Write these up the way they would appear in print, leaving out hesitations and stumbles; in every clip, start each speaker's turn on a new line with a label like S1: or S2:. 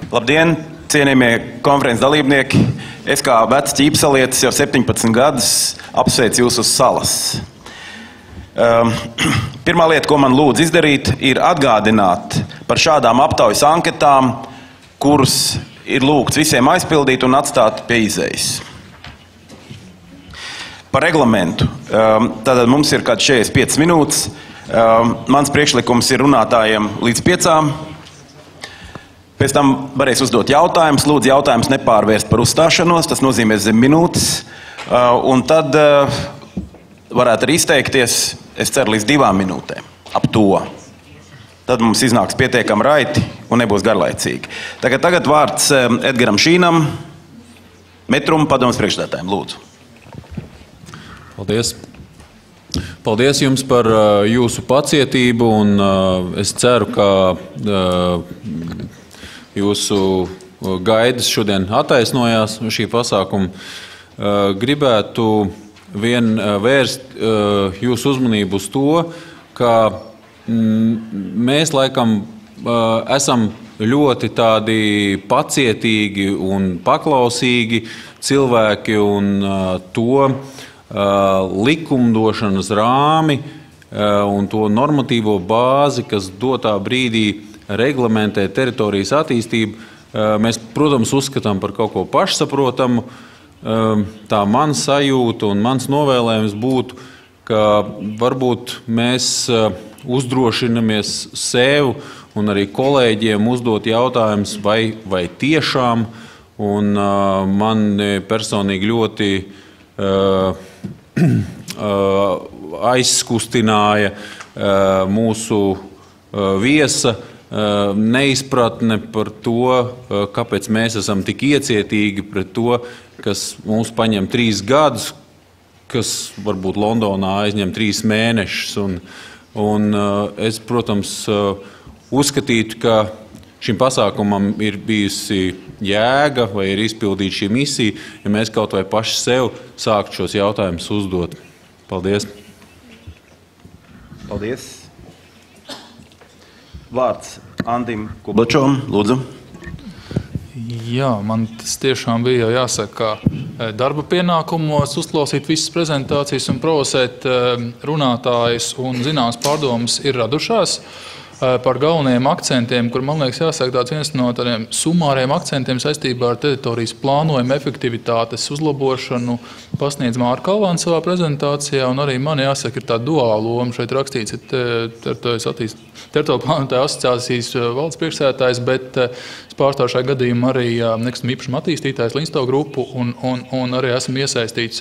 S1: Labdien, cienījamie konferences dalībnieki! Es kā vecs ķīpsalietis jau 17 gadus apsveicu jūs uz salas. Pirmā lieta, ko man lūdzu izdarīt, ir atgādināt par šādām aptaujas anketām, kuras ir lūgts visiem aizpildīt un atstāt pie izejas. Par reglamentu. Tātad mums ir kāds 45 minūtes. Mans priekšlikums ir runātājiem līdz 5. Pēc tam varēs uzdot jautājumus. Lūdzu, jautājumus nepārvērst par uzstāšanos, tas nozīmē zem minūtes. Un tad varētu arī izteikties, es ceru, līdz 2 minūtēm. Ap to. Tad mums iznāks pietiekami raiti un nebūs garlaicīgi. Tagad vārds Edgaram Šīnam, Metruma padomes priekšsēdētājiem. Lūdzu.
S2: Paldies. Paldies jums par jūsu pacietību, un es ceru, ka jūsu gaidas šodien attaisnojās šī pasākuma. Gribētu vērst jūsu uzmanību uz to, ka mēs laikam esam ļoti tādi pacietīgi un paklausīgi cilvēki, un to likumdošanas rāmi un to normatīvo bāzi, kas dotā brīdī reglamentē teritorijas attīstību, mēs, protams, uzskatām par kaut ko pašsaprotamu. Tā man sajūta un mans novēlējums būtu, ka varbūt mēs uzdrošinamies sev un arī kolēģiem uzdot jautājumus, vai tiešām, un man personīgi ļoti aizskustināja mūsu viesa neizpratne par to, kāpēc mēs esam tik iecietīgi pret to, kas mums paņem 3 gadus, kas varbūt Londonā aizņem 3 mēnešus. Un es, protams, uzskatītu, ka šim pasākumam ir bijusi jēga vai ir izpildīta šī misija, ja mēs kaut vai paši sev sāktu šos jautājumus uzdot. Paldies!
S1: Paldies! Vārds Andim Kublačovam, lūdzu.
S3: Jā, man tas tiešām bija jāsaka, ka darba pienākumos uzklausīt visas prezentācijas un provocēt runātājus un zināmas pārdomas ir radušās. Par galvenajiem akcentiem, kur, man liekas, jāsaka tāds viens no tādiem sumāriem akcentiem saistībā ar teritorijas plānojumu efektivitātes uzlabošanu pasniedz Mārka Kalvāns savā prezentācijā, un arī man jāsaka, ir tā duāla loma. Šeit rakstīts teritoriju plānotāju asociācijas valdes priekšsēdētājs, bet es pārstāvu šajā gadījumā arī nekustamā īpašuma attīstītājs Linstow grupu, un arī esmu iesaistīts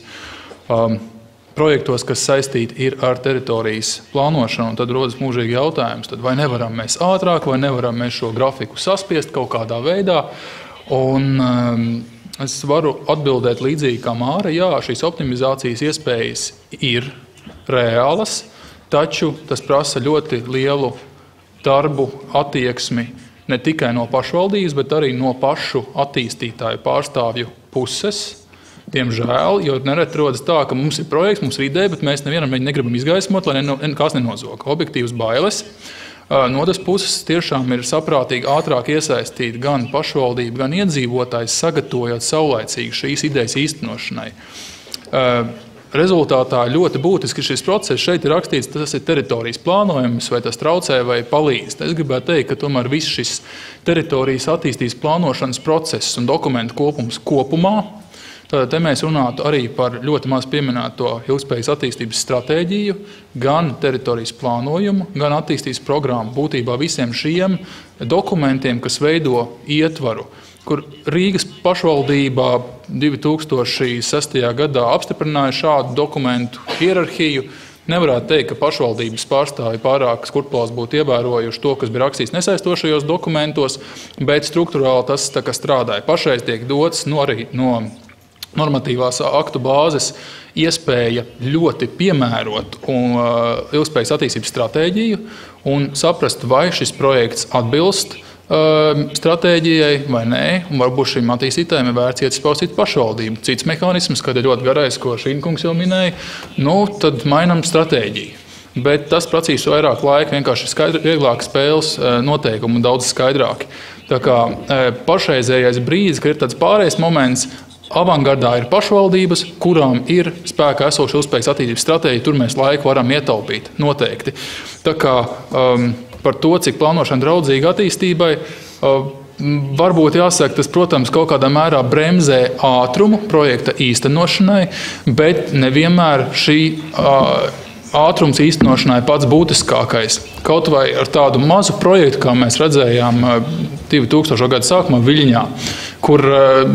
S3: projektos, kas saistīti ir ar teritorijas plānošanu, un tad rodas mūžīgi jautājums, tad vai nevaram mēs ātrāk, vai nevaram mēs šo grafiku saspiest kaut kādā veidā, un es varu atbildēt līdzīgi kā Māra, jā, šīs optimizācijas iespējas ir reālas, taču tas prasa ļoti lielu darbu attieksmi ne tikai no pašvaldības, bet arī no pašu attīstītāju pārstāvju puses. Diemžēl, jo nereti rodas tā, ka mums ir projekts, mums ir ideja, bet mēs nevienam viņu negribam izgaismot, lai nekas nenozog. Objektīvas bailes. No otras puses tiešām ir saprātīgi ātrāk iesaistīt gan pašvaldību, gan iedzīvotājs, sagatavojot saulaicīgi šīs idejas īstenošanai. Rezultātā ļoti būtiski šis process šeit ir rakstīts, tas ir teritorijas plānojums, vai tas traucē vai palīdz. Es gribētu teikt, ka tomēr viss šis teritorijas attīstības plānošanas process un dokumentu kopums kopumā. Tātad te mēs runātu arī par ļoti maz pieminēto ilgspējas attīstības stratēģiju, gan teritorijas plānojumu, gan attīstības programmu. Būtībā visiem šiem dokumentiem, kas veido ietvaru, kur Rīgas pašvaldībā 2006. Gadā apstiprināja šādu dokumentu hierarhiju. Nevarētu teikt, ka pašvaldības pārstāvji pārāk skrupulās būtu ievērojuši to, kas bija rakstīts nesaistošajos dokumentos, bet struktūrāli tas tā kā strādāja. Pašreiz tiek dots arī no normatīvās aktu bāzes iespēja ļoti piemērot ilgspējas attīstības stratēģiju un saprast, vai šis projekts atbilst stratēģijai vai nē, un varbūt šim attīstītājiem ir vērts iespaustīt pašvaldību. Cits mehānisms, kad ir ļoti garais, ko Šīnkungs jau minēja, tad mainam stratēģiju. Bet tas prasīs vairāk laika, vienkārši vieglāk spēles noteikumi un daudz skaidrāki. Tā kā pašreizējais brīdis, ka ir tāds pārējais moments, avangardā ir pašvaldības, kurām ir spēkā esoša ilgspējīgas attīstības stratēģija, tur mēs laiku varam ietaupīt noteikti. Tā kā par to, cik plānošana draudzīga attīstībai, varbūt jāsaka, tas, protams, kaut kādā mērā bremzē ātrumu projekta īstenošanai, bet nevienmēr šī ātrums īstenošanai pats būtiskākais. Kaut vai ar tādu mazu projektu, kā mēs redzējām 2000. Gada sākumā Viļņā, kur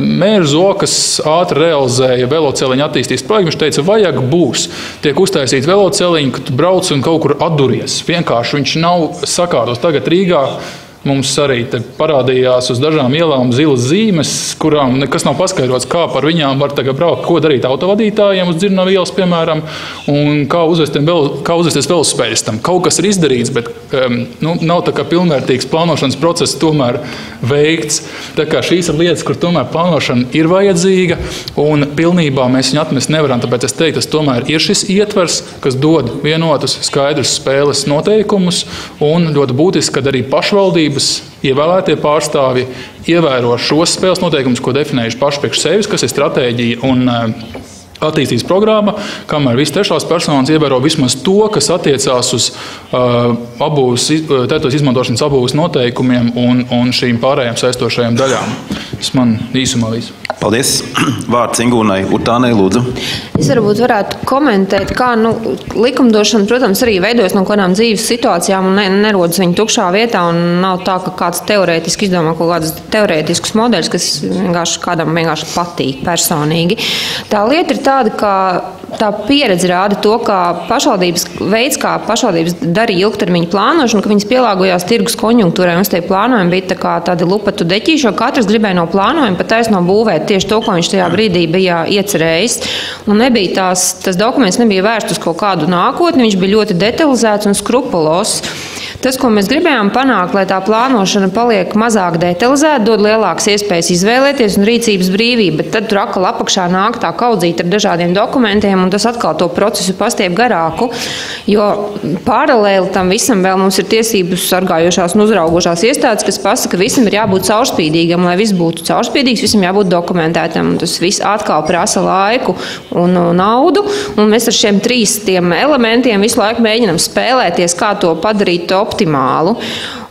S3: mēra Zokas ātri realizēja veloceliņu attīstības projektu. Viņš teica, vajag būs. Tiek uztaisīts veloceliņi, ka tu brauc un kaut kur atduries. Vienkārši viņš nav sakārtos. Tagad Rīgā mums arī te parādījās uz dažām ielām zilas zīmes, kurām nekas nav paskaidrots, kā par viņām var tagad braukt, ko darīt autovadītājiem uz Dzirnavu ielas, piemēram, un kā uzvesties velosipēdistam. Kaut kas ir izdarīts, bet nav tā kā pilnvērtīgs plānošanas process tomēr veikts. Tā kā šīs ir lietas, kur tomēr plānošana ir vajadzīga, un pilnībā mēs viņu atmest nevaram. Tāpēc es teiktu, tas tomēr ir šis ietvers, kas dod vienotus skaidrus spēles noteikumus, un ļoti būtiski, kad arī pašvaldība ievēlētie pārstāvji ievēro šos spēles noteikumus, ko definējuši paši priekš sevis, kas ir stratēģija un attīstības programma, kamēr visas trešās personas ievēro vismaz to, kas attiecās uz teritoris izmantošanas abūves noteikumiem un šīm pārējām saistošajām daļām. Tas man īsumā viss.
S1: Paldies. Vārds Ingūnai Utānei, lūdzu.
S4: Es varbūt varētu komentēt, kā likumdošana, protams, arī veidojas no kādām dzīves situācijām un nerodas viņa tukšā vietā, un nav tā, ka kāds teorētiski izdomā kaut kādus teorētiskus modeļus, kas kādam vienkārši patīk personīgi. Tā lieta ir tāda, ka tā pieredze rāda to, ka pašvaldības veids, kā pašvaldības darīja ilgtermiņa plānošanu, ka viņas pielāgojās tirgus konjunktūrai, un tie plānojumi bija tādi lupatu deķīši, jo katrs gribēja no plānojuma pat taisno būvēt tieši to, ko viņš tajā brīdī bija iecerējis. Un tas dokuments nebija vērsts uz kaut kādu nākotni, viņš bija ļoti detalizēts un skrupulos. Tas, ko mēs gribējām panākt, lai tā plānošana paliek mazāk detalizēta, dod lielākas iespējas izvēlēties un rīcības brīvību, bet tad tur atkal apakšā nāk tā kaudzīta ar dažādiem dokumentiem, un tas atkal to procesu pastiep garāku, jo paralēli tam visam vēl mums ir tiesības sargājošās un uzraugošās iestādes, kas pasaka, ka visam ir jābūt caurspīdīgam, lai viss būtu caurspīdīgs, visam jābūt dokumentētam, un tas viss atkal prasa laiku un naudu, un mēs ar šiem tiem elementiem visu laiku mēģinam spēlēties, kā to padarīt optimālu.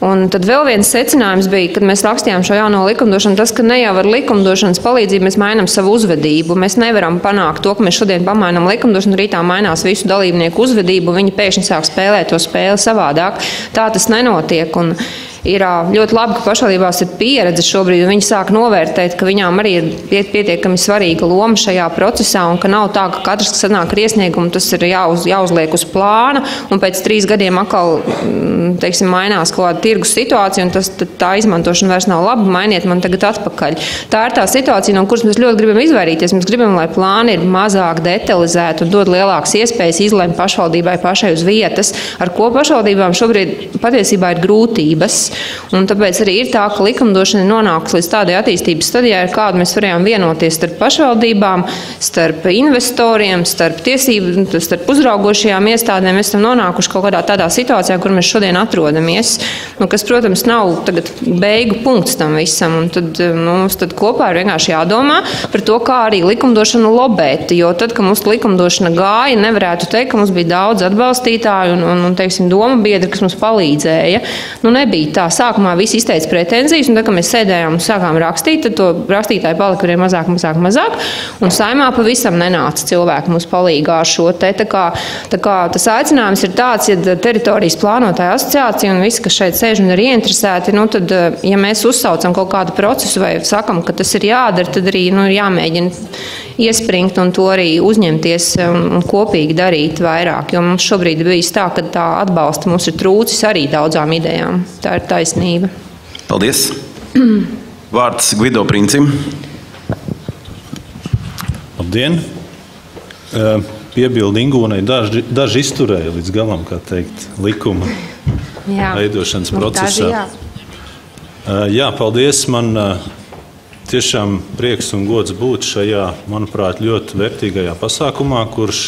S4: Un tad vēl viens secinājums bija, kad mēs rakstījām šo jauno likumdošanu, tas, ka ne jau ar likumdošanas palīdzību mēs mainām savu uzvedību. Mēs nevaram panākt to, ka mēs šodien pamainām likumdošanu, rītā mainās visu dalībnieku uzvedību, viņi pēkšņi sāk spēlēt to spēli savādāk. Tā tas nenotiek. Un ir ļoti labi, ka pašvaldībās ir pieredze šobrīd, un viņi sāk novērtēt, ka viņām arī ir pietiekami svarīga loma šajā procesā, un ka nav tā, ka katrs, kas sanāk ar iesniegumu, tas ir jāuzliek uz plāna, un pēc 3 gadiem atkal, mainās kaut kāda tirgus situācija, un tā izmantošana vairs nav laba, mainiet man tagad atpakaļ. Tā ir tā situācija, no kuras mēs ļoti gribam izvairīties. Mēs gribam, lai plāni ir mazāk detalizēti un dod lielākas iespējas izlemt pašvaldībai pašai uz vietas, ar ko pašvaldībām šobrīd patiesībā ir grūtības. Un tāpēc arī ir tā, ka likumdošana nonākusi līdz tādai attīstības stadijai, ar kādu mēs varējām vienoties starp pašvaldībām, starp investoriem, starp uzraugošajām iestādēm. Mēs esam nonākuši kaut kādā tādā situācijā, kur mēs šodien atrodamies, kas, protams, nav tagad beigu punkts tam visam. Un tad mums kopā ir vienkārši jādomā par to, kā arī likumdošanu lobēt. Jo tad, kad mums likumdošana gāja, nevarētu teikt, ka mums bija daudz atbalstītāju un doma biedri, kas mums palīdzēja. Nebija tā. Sākumā visi izteica pretenzijas, un tad, kad mēs sēdējām un sākām rakstīt, tad to rakstītāji palika arī mazāk. Un Saeimā pavisam nenāca cilvēki mums palīgā ar šo te. Tā kā tas aicinājums ir tāds, ja teritorijas plānotāja asociācija un visi, kas šeit sēž un ir ieinteresēti, tad, ja mēs uzsaucam kaut kādu procesu vai sakam, ka tas ir jādara, tad arī ir jāmēģina iespringt un to arī uzņemties un kopīgi darīt vairāk. Jo mums šobrīd bijis tā, ka tā atbalsta mums ir trūcis arī daudzām idejām. Tā ir taisnība.
S1: Paldies. Vārds Gvido Princim.
S5: Labdien. Piebildi Ingūnai, daži izturēja līdz galam, kā teikt, likuma veidošanas procesā. Jā, paldies. Man tiešām prieks un gods būt šajā, manuprāt, ļoti vērtīgajā pasākumā, kurš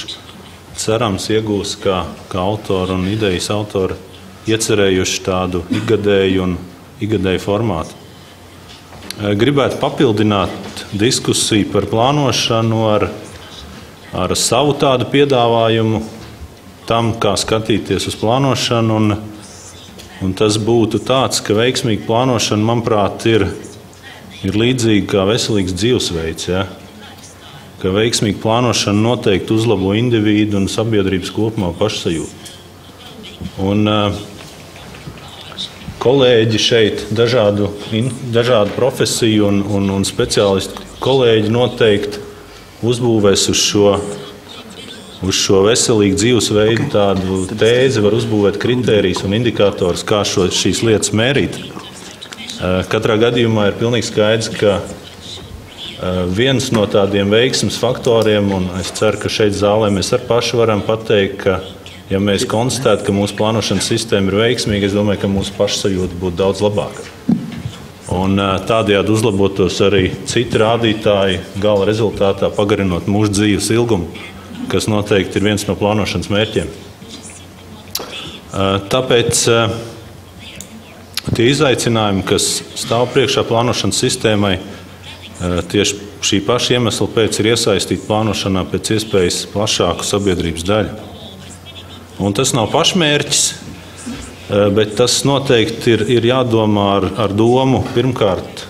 S5: cerams iegūs kā autori un idejas autori iecerējuši tādu ikgadēju formātu. gribētu papildināt diskusiju par plānošanu ar savu tādu piedāvājumu tam, kā skatīties uz plānošanu. Un tas būtu tāds, ka veiksmīga plānošana, manuprāt, ir līdzīga kā veselīgs dzīvesveids. Ja? Ka veiksmīga plānošana noteikti uzlabo individu un sabiedrības kopumā pašsajūtu. Un kolēģi šeit, dažādu profesiju un speciālistu kolēģi noteikti uzbūvēs uz šo veselīgu dzīvesveidu tādu tēzi, var uzbūvēt kritērijus un indikātors, kā šīs lietas mērīt. Katrā gadījumā ir pilnīgi skaidrs, ka viens no tādiem veiksmes faktoriem, un es ceru, ka šeit zālē mēs ar paši varam pateikt, ka, ja mēs konstatētu, ka mūsu plānošanas sistēma ir veiksmīga, es domāju, ka mūsu pašsajūta būtu daudz labāka. Un tādējādi uzlabotos arī citi rādītāji, gala rezultātā pagarinot mūsu dzīves ilgumu, kas noteikti ir viens no plānošanas mērķiem. Tāpēc tie izaicinājumi, kas stāv priekšā plānošanas sistēmai, tieši šī paša iemesla pēc ir iesaistīti plānošanā pēc iespējas plašāku sabiedrības daļu. Un tas nav pašmērķis, bet tas noteikti ir jādomā ar domu pirmkārt,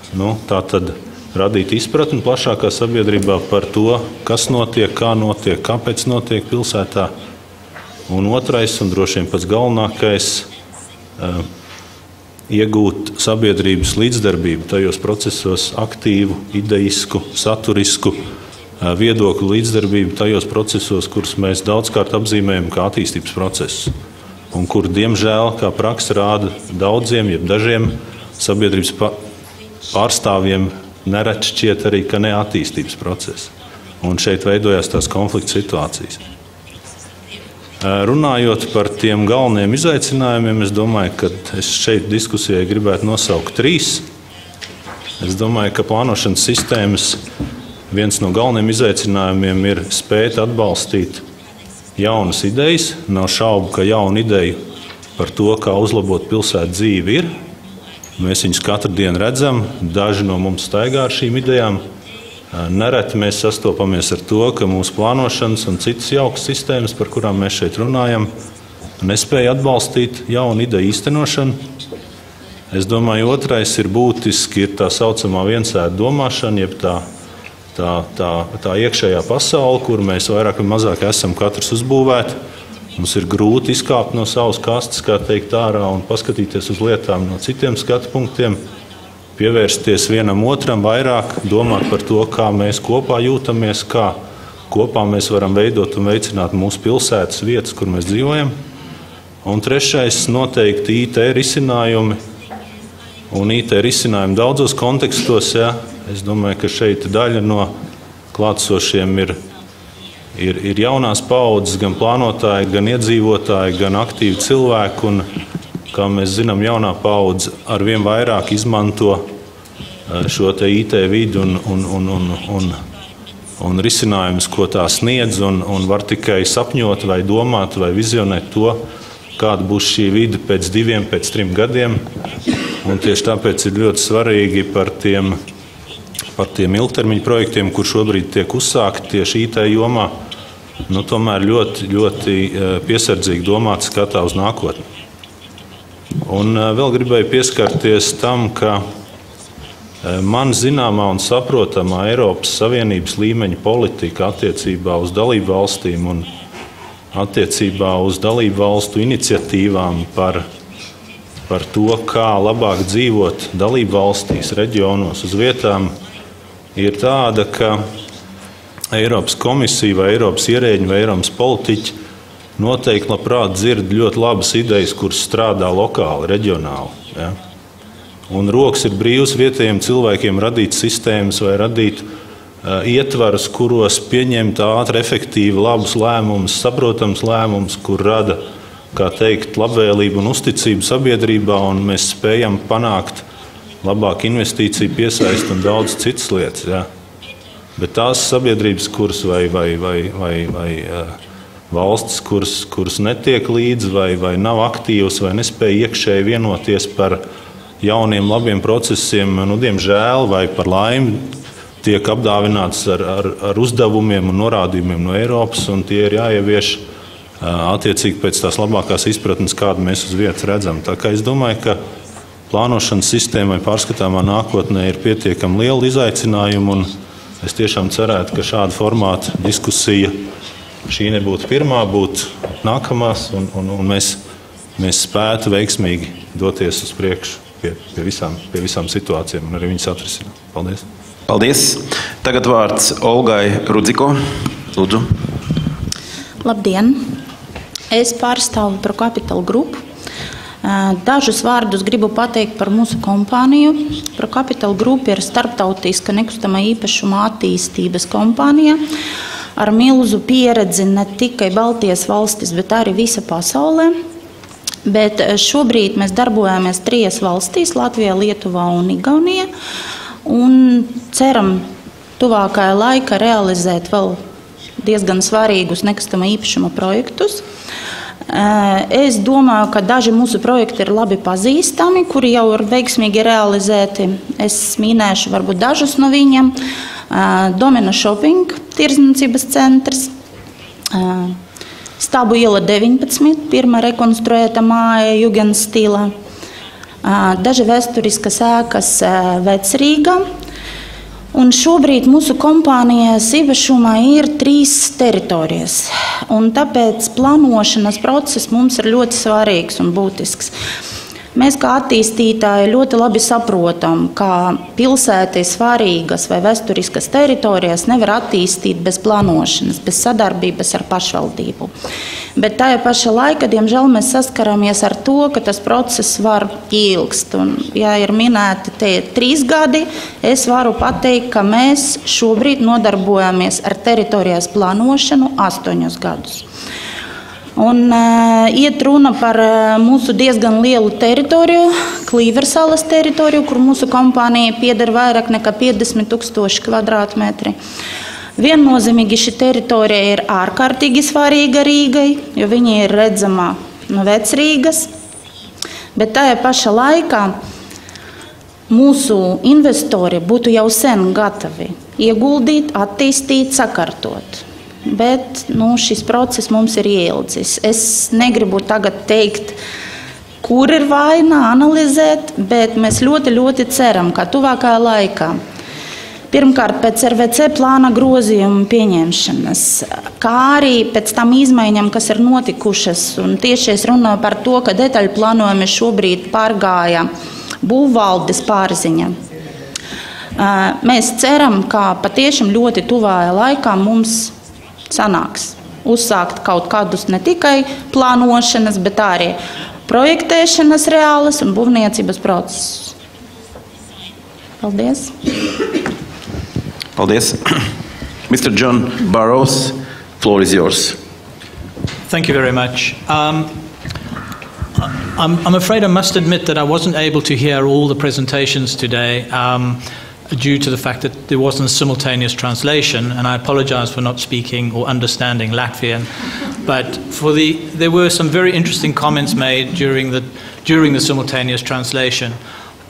S5: tātad radīt izpratni plašākā sabiedrībā par to, kas notiek, kā notiek, kāpēc notiek pilsētā. Un otrais, un droši vien pats galvenākais, iegūt sabiedrības līdzdarbību tajos procesos, aktīvu, ideisku, saturisku viedokļu līdzdarbību tajos procesos, kurus mēs daudzkārt apzīmējam kā attīstības procesus. Un kur, diemžēl, kā praksa rāda, daudziem, jeb dažiem sabiedrības pārstāvjiem nereti šķiet arī, ka ne attīstības process. Un šeit veidojās tās konflikta situācijas. Runājot par tiem galvenajiem izaicinājumiem, es domāju, ka es šeit diskusijai gribētu nosaukt 3. Es domāju, ka plānošanas sistēmas viens no galvenajiem izaicinājumiem ir spēt atbalstīt jaunas idejas. Nav šaubu, ka jauna ideja par to, kā uzlabot pilsētu dzīvi ir. Mēs viņus katru dienu redzam, daži no mums staigā ar šīm idejām. Nereti mēs sastopamies ar to, ka mūsu plānošanas un citas jaukas sistēmas, par kurām mēs šeit runājam, nespēja atbalstīt jaunu ideju īstenošanu. Es domāju, otrais ir būtiski, ir tā saucamā viensēta domāšana, jeb tā iekšējā pasaule, kur mēs vairāk vai mazāk esam katrs uzbūvēti. Mums ir grūti izkāpt no savas kastes, kā teikt, ārā un paskatīties uz lietām no citiem skatu punktiem, pievērsties vienam otram vairāk, domāt par to, kā mēs kopā jūtamies, kā kopā mēs varam veidot un veicināt mūsu pilsētas vietas, kur mēs dzīvojam. Un trešais noteikti IT risinājumi. Un IT risinājumi daudzos kontekstos, ja. Es domāju, ka šeit daļa no klātsošiem ir jaunās paaudzes, gan plānotāji, gan iedzīvotāji, gan aktīvi cilvēki. Un, kā mēs zinām, jaunā paudze arvien vairāk izmanto šo te IT vidi un risinājumus, ko tā sniedz, un var tikai sapņot vai domāt vai vizionēt to, kāda būs šī vide pēc 2, pēc 3 gadiem. Un tieši tāpēc ir ļoti svarīgi par tiem ilgtermiņa projektiem, kur šobrīd tiek uzsākti tieši IT jomā, tomēr ļoti, ļoti piesardzīgi domāt skatā uz nākotni. Un vēl gribēju pieskarties tam, ka man zināmā un saprotamā Eiropas Savienības līmeņa politika attiecībā uz dalību valstīm un attiecībā uz dalību valstu iniciatīvām par to, kā labāk dzīvot dalību valstīs, reģionos, uz vietām, ir tāda, ka Eiropas komisija vai Eiropas ierēģi vai Eiropas politiķi noteikti labprāt dzird ļoti labas idejas, kuras strādā lokāli, reģionāli. Ja? Un rokas ir brīvs vietējiem cilvēkiem radīt sistēmas vai radīt ietvarus, kuros pieņemt ātri, efektīvi, labus lēmumus, saprotams lēmumus, kur rada, kā teikt, labvēlību un uzticību sabiedrībā, un mēs spējam panākt labāku investīciju piesaisti un daudz citas lietas. Ja? Bet tās sabiedrības, kuras vai valstis, kuras netiek līdzi vai nav aktīvas vai nespēja iekšēji vienoties par jauniem labiem procesiem, diemžēl vai par laimi, tiek apdāvināts ar uzdevumiem un norādījumiem no Eiropas, un tie ir jāievieš attiecīgi pēc tās labākās izpratnes, kādu mēs uz vietas redzam. Tā kā es domāju, ka plānošanas sistēmai pārskatāmā nākotnē ir pietiekami liela izaicinājuma, un es tiešām cerētu, ka šāda formāta diskusija šī nebūtu pirmā, būtu nākamās, un mēs spētu veiksmīgi doties uz priekšu pie visām situācijām un arī viņas atrisināt. Paldies!
S1: Paldies! Tagad vārds Olgai Rudziko. Lūdzu.
S6: Labdien! Es pārstāvu ProCapital grupu. Dažus vārdus gribu pateikt par mūsu kompāniju. ProCapital grupa ir starptautiska nekustamā īpašuma attīstības kompānija ar milzu pieredzi ne tikai Baltijas valstis, bet arī visa pasaulē. Bet šobrīd mēs darbojamies 3 valstīs – Latvijā, Lietuvā un Igaunijā. Un ceram tuvākajā laikā realizēt vēl diezgan svarīgus nekustamā īpašuma projektus. Es domāju, ka daži mūsu projekti ir labi pazīstami, kuri jau ir veiksmīgi realizēti. Es minēšu varbūt dažus no viņiem. Domena Shopping, tirdzniecības centrs, Stabu iela 19, pirmā rekonstruēta māja Jugendstilā, daži vēsturiskas ēkas Vecrīgā. Un šobrīd mūsu kompānijas īpašumā ir 3 teritorijas. Un tāpēc plānošanas process mums ir ļoti svarīgs un būtisks. Mēs kā attīstītāji ļoti labi saprotam, ka pilsētai svarīgas vai vēsturiskas teritorijas nevar attīstīt bez plānošanas, bez sadarbības ar pašvaldību. Bet tajā pašā laikā, diemžēl, mēs saskaramies ar to, ka tas process var ilgst. Un, ja ir minēti te 3 gadi, es varu pateikt, ka mēs šobrīd nodarbojamies ar teritorijas plānošanu 8 gadus. Un iet runa par mūsu diezgan lielu teritoriju, Klīversalas teritoriju, kur mūsu kompānija pieder vairāk nekā 50,000 kvadrātmetri. Viennozīmīgi šī teritorija ir ārkārtīgi svarīga Rīgai, jo viņa ir redzama no Vecrīgas, bet tajā pašā laikā mūsu investori būtu jau sen gatavi ieguldīt, attīstīt, sakārtot. Bet šis process mums ir ieildzis. Es negribu tagad teikt, kur ir vaina, analizēt, bet mēs ļoti ceram, ka tuvākajā laikā, pirmkārt pēc RVC plāna grozījuma pieņemšanas, kā arī pēc tam izmaiņām, kas ir notikušas, un tieši es runāju par to, ka detaļu plānojumi šobrīd pārgāja būvvaldes pārziņa. Mēs ceram, ka patiešām ļoti tuvākajā laikā mums sanāks uzsākt kaut kādus ne tikai plānošanas, bet arī projektēšanas reālas un būvniecības procesus. Paldies!
S1: Paldies! Mr. John Burrows, floor is yours.
S7: Thank you very much. I'm afraid I must admit that I wasn't able to hear all the presentations today. Due to the fact that there wasn't simultaneous translation, and I apologize for not speaking or understanding Latvian. But there were some very interesting comments made during the simultaneous translation.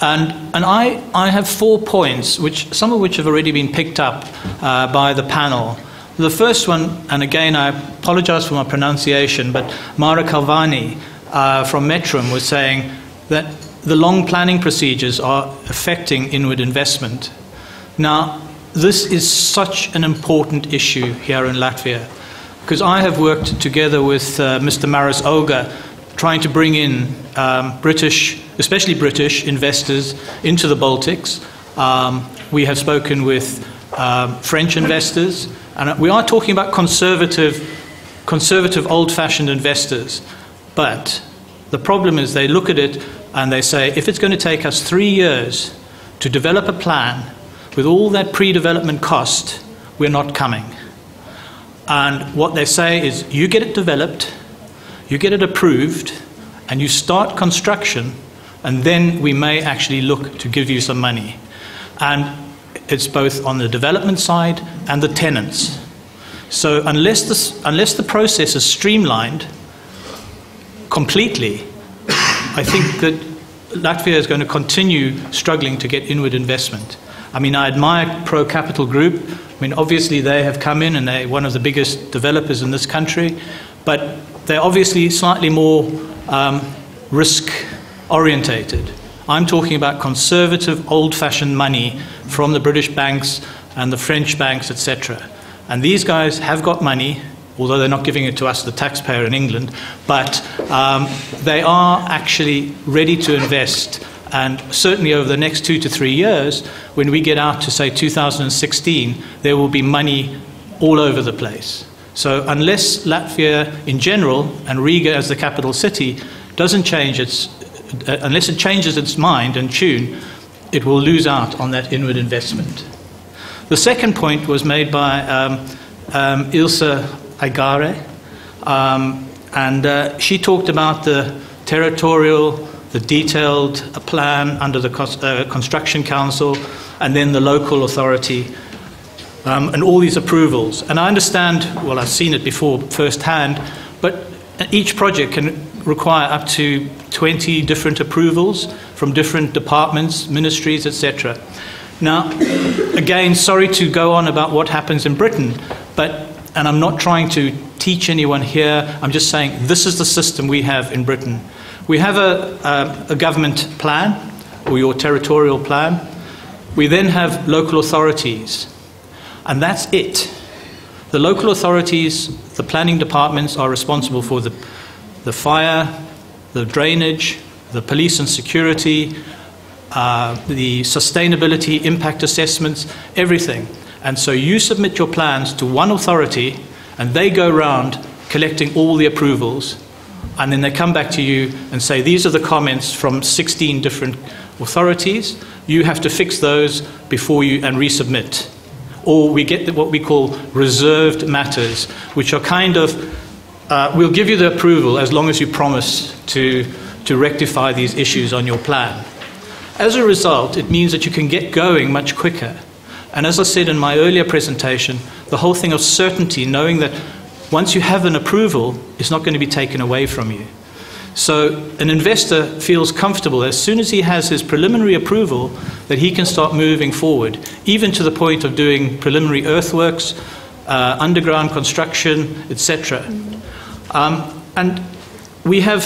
S7: And I have 4 points, some of which have already been picked up by the panel. The first one, and again I apologize for my pronunciation, but Mara Kalvani from Metrum was saying that the long planning procedures are affecting inward investment. Now, this is such an important issue here in Latvia, because I have worked together with Mr. Maris Olga, trying to bring in especially British investors into the Baltics. We have spoken with French investors, and we are talking about conservative old-fashioned investors. But the problem is they look at it and they say, if it's going to take us 3 years to develop a plan with all that pre-development cost, we're not coming. And what they say is, you get it developed, you get it approved, and you start construction, and then we may actually look to give you some money. And it's both on the development side and the tenants. So unless the process is streamlined completely, I think that Latvia is going to continue struggling to get inward investment. I mean, I admire Pro Capital Group. I mean, obviously they have come in and they're one of the biggest developers in this country, but they're obviously slightly more risk-orientated. I'm talking about conservative, old-fashioned money from the British banks and the French banks, etc. And these guys have got money, although they're not giving it to us, the taxpayer in England, but they are actually ready to invest. And certainly over the next 2 to 3 years, when we get out to, say, 2016, there will be money all over the place. So unless Latvia in general, and Riga as the capital city, doesn't change unless it changes its mind and tune, it will lose out on that inward investment. The second point was made by Ilse Aigare, and she talked about the territorial, the detailed plan under the Construction Council, and then the local authority, and all these approvals. And I understand, well, I've seen it before firsthand, but each project can require up to 20 different approvals from different departments, ministries, etc. Now, again, sorry to go on about what happens in Britain, and I'm not trying to teach anyone here, I'm just saying this is the system we have in Britain. We have a government plan, or your territorial plan. We then have local authorities, and that's it. The local authorities, the planning departments, are responsible for the fire, the drainage, the police and security, the sustainability, impact assessments, everything. And so you submit your plans to one authority, and they go around collecting all the approvals, and then they come back to you and say, these are the comments from 16 different authorities. You have to fix those before you and resubmit. Or we get what we call reserved matters, which are kind of, we'll give you the approval as long as you promise to rectify these issues on your plan. As a result, it means that you can get going much quicker. And as I said in my earlier presentation, the whole thing of certainty, knowing that once you have an approval, it's not going to be taken away from you. So an investor feels comfortable as soon as he has his preliminary approval that he can start moving forward, even to the point of doing preliminary earthworks, underground construction, etc. And we have,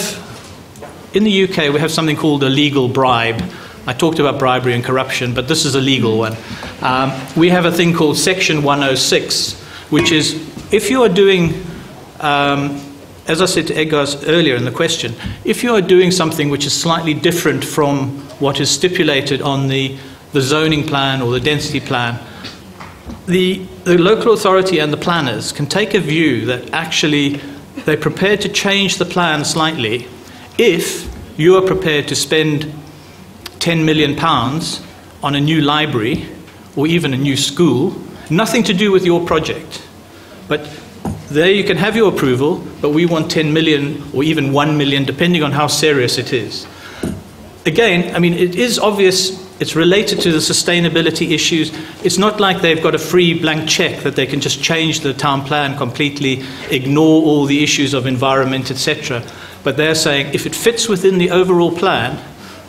S7: in the UK, we have something called a legal bribe. I talked about bribery and corruption, but this is a legal one. We have a thing called Section 106, which is if you are doing, as I said to Edgar's earlier in the question, if you are doing something which is slightly different from what is stipulated on the zoning plan or the density plan, the local authority and the planners can take a view that actually they're prepared to change the plan slightly if you are prepared to spend £10 million on a new library or even a new school, nothing to do with your project. But there you can have your approval, but we want 10 million or even 1 million, depending on how serious it is. Again, I mean, it is obvious, it's related to the sustainability issues. It's not like they've got a free blank check that they can just change the town plan completely, ignore all the issues of environment, etc. But they're saying if it fits within the overall plan,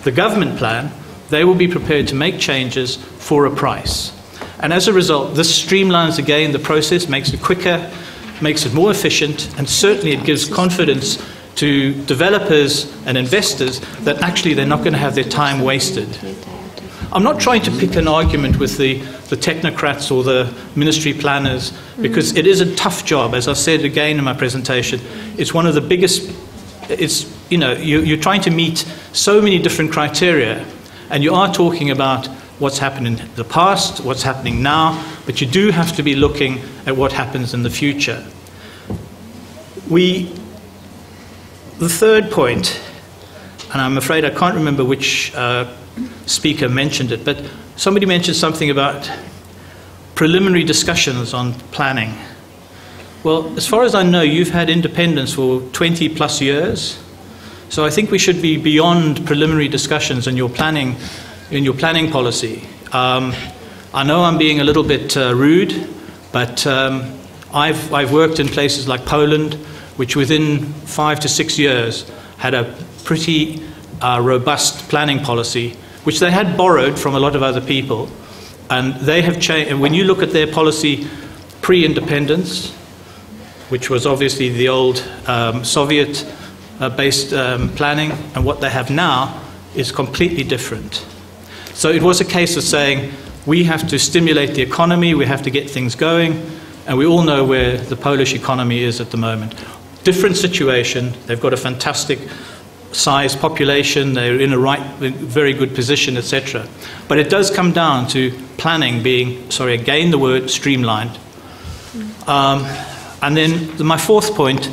S7: the government plan, they will be prepared to make changes for a price. And as a result, this streamlines again the process, makes it quicker, makes it more efficient, and certainly it gives confidence to developers and investors that actually they're not going to have their time wasted. I'm not trying to pick an argument with the technocrats or the ministry planners, because it is a tough job. As I said again in my presentation, it's one of the biggest, you're trying to meet so many different criteria, and you are talking about what's happened in the past, what's happening now, but you do have to be looking at what happens in the future. The third point, and I'm afraid I can't remember which speaker mentioned it, but somebody mentioned something about preliminary discussions on planning. Well, as far as I know, you've had independence for 20 plus years, so I think we should be beyond preliminary discussions in your planning policy. I know I'm being a little bit rude, but I've worked in places like Poland, which within 5 to 6 years had a pretty robust planning policy, which they had borrowed from a lot of other people. And they have changed. And when you look at their policy pre-independence, which was obviously the old Soviet-based planning, and what they have now is completely different. So it was a case of saying, we have to stimulate the economy, we have to get things going, and we all know where the Polish economy is at the moment. Different situation. They've got a fantastic size population, they're in a very good position, etc. But it does come down to planning being, sorry, again the word, streamlined. And then my fourth point,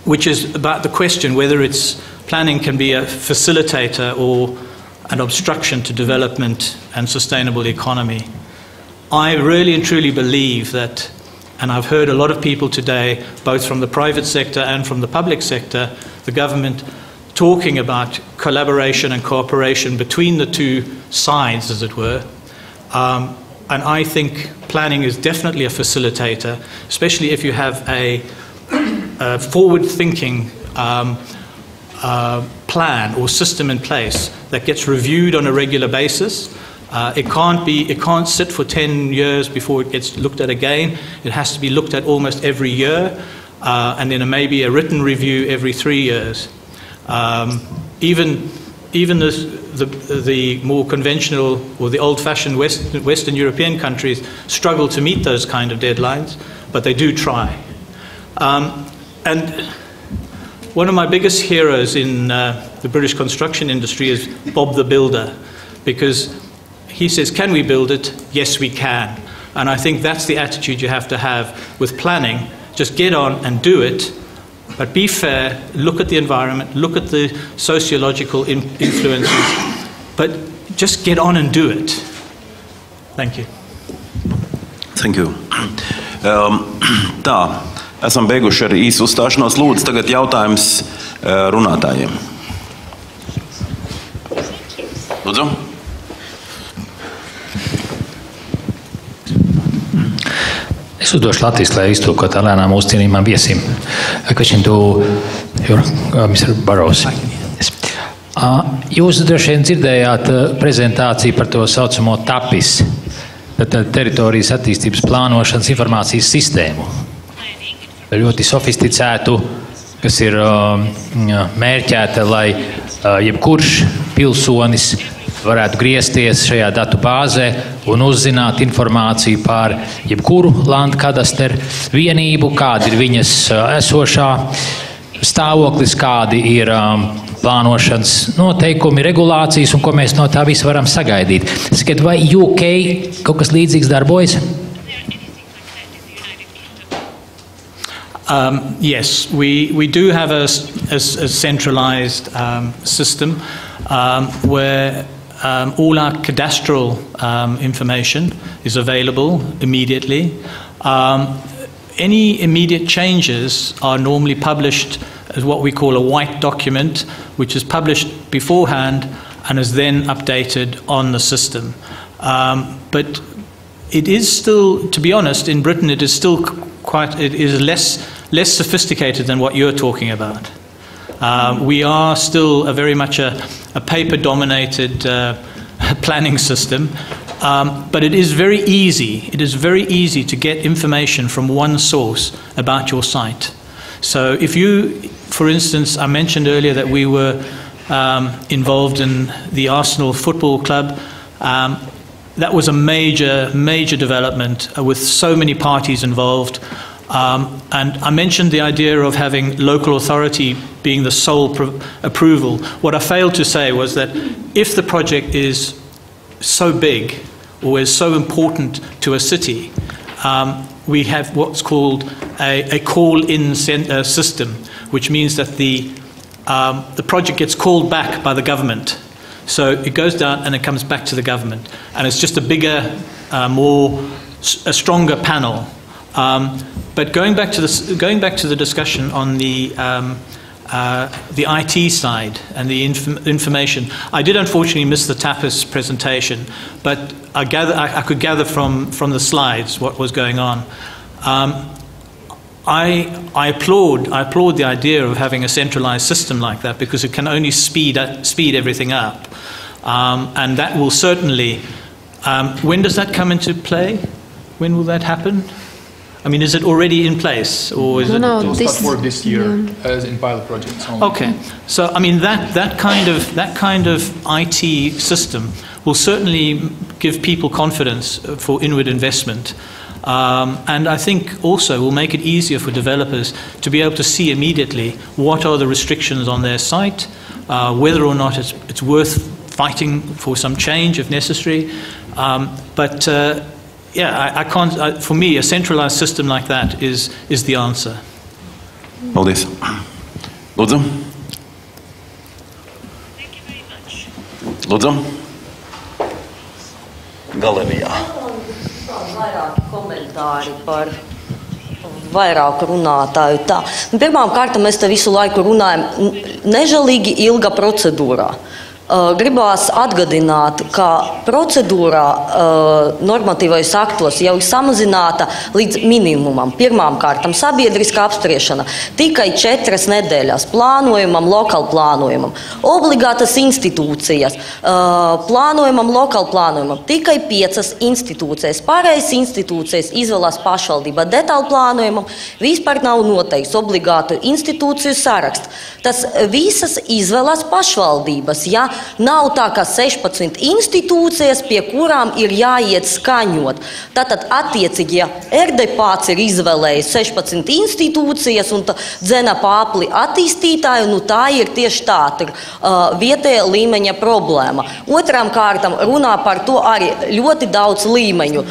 S7: which is about the question whether planning can be a facilitator or an obstruction to development and sustainable economy. I really and truly believe that, and I've heard a lot of people today, both from the private sector and from the public sector, the government, talking about collaboration and cooperation between the two sides, as it were. And I think planning is definitely a facilitator, especially if you have a forward-thinking plan or system in place that gets reviewed on a regular basis. It can't sit for 10 years before it gets looked at again. It has to be looked at almost every year, and then maybe a written review every 3 years. Even the more conventional or the old-fashioned Western European countries struggle to meet those kind of deadlines, but they do try. And one of my biggest heroes in the British construction industry is Bob the Builder, because he says, can we build it? Yes, we can. And I think that's the attitude you have to have with planning. Just get on and do it, but be fair, look at the environment, look at the sociological influences, but just get on and do it. Thank you.
S1: Thank you. Tā, esam beiguši ar īsu uzstāšanos. Lūdzu, tagad jautājums runātājiem. Lūdzu.
S8: Es uzdošu Latvijas, lai iztulkot lēnām mūsu cienījumam viesim. Question to Mr. Barrows. Jūs droši vien dzirdējāt prezentāciju par to saucamo TAPIS, teritorijas attīstības plānošanas informācijas sistēmu. Ļoti sofisticētu, kas ir mērķēta, lai jebkurš pilsonis varētu griezties šajā datu bāzē un uzzināt informāciju par jebkuru landkadasteru vienību, kāda ir viņas esošā stāvoklis, kādi ir plānošanas noteikumi, regulācijas un ko mēs no tā visa varam sagaidīt. Sakiet, vai UK kaut kas līdzīgs darbojas?
S7: Yes, we do have a centralized system where all our cadastral information is available immediately. Any immediate changes are normally published as what we call a white document, which is published beforehand and is then updated on the system. But it is still, to be honest, in Britain it is still less sophisticated than what you're talking about. We are still very much a paper-dominated planning system, but it is very easy. It is very easy to get information from one source about your site. So if you, for instance, I mentioned earlier that we were involved in the Arsenal Football Club. That was a major development with so many parties involved. And I mentioned the idea of having local authority being the sole approval. What I failed to say was that if the project is so big or is so important to a city, we have what's called a call-in system, which means that the project gets called back by the government. So it goes down and it comes back to the government. And it's just a bigger, a stronger panel. But going back to the discussion on the IT side and the information, I did unfortunately miss the TAPIS presentation, but I could gather from the slides what was going on. I applaud the idea of having a centralized system like that because it can only speed everything up. And that will certainly... when does that come into play? When will that happen? I mean, is it already in place, or is it?
S3: No, it'll start work this year as in pilot projects only.
S7: Okay, so I mean that kind of IT system will certainly give people confidence for inward investment, and I think also will make it easier for developers to be able to see immediately what are the restrictions on their site, whether or not it's worth fighting for some change if necessary, Yeah, I can't. For me, a centralized system like that is the answer.
S1: Paldies. Lūdzu.
S9: Thank you very much.
S1: Lūdzu.
S10: Galerijā. Vairāki komentāri par vairāku runātāju. Tā. Pirmām kārtām mēs te visu laiku runājam nežēlīgi ilga procedūrā. Gribās atgādināt, ka procedūrā normatīvajos aktos jau ir samazināta līdz minimumam. Pirmām kārtām sabiedriskā apspriešana tikai 4 nedēļas plānojumam, lokāli plānojumam. Obligātas institūcijas plānojumam, lokāli plānojumam tikai 5 institūcijas. Pārējais institūcijas izvēlās pašvaldība detāli plānojumam. Vispār nav noteikts obligātu institūciju saraksts. Tas visas izvēlās pašvaldības, ja nav tā kā 16 institūcijas, pie kurām ir jāiet skaņot. Tātad attiecīgi, ja RDPāts ir izvēlējis 16 institūcijas un dzena pāpli attīstītāju, tā ir tieši tā, tur vietējā līmeņa problēma. Otrām kārtām runā par to arī ļoti daudz līmeņu.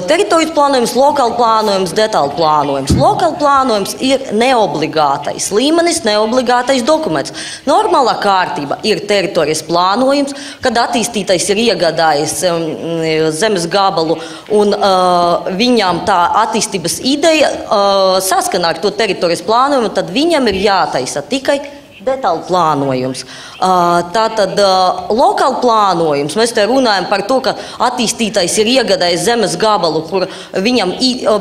S10: Teritorijas plānojums, lokāli plānojums, detāli plānojums. Lokāli plānojums ir neobligātais līmenis, neobligātais dokuments. Normālā kārtība ir teritorijas plānojums, kad attīstītais ir iegādājis zemes gabalu un viņam tā attīstības ideja saskanā ar to teritorijas plānojumu, tad viņam ir jātaisa tikai detāli plānojums. Tātad lokāli plānojums, mēs te runājam par to, ka attīstītais ir iegādājis zemes gabalu, kur viņam,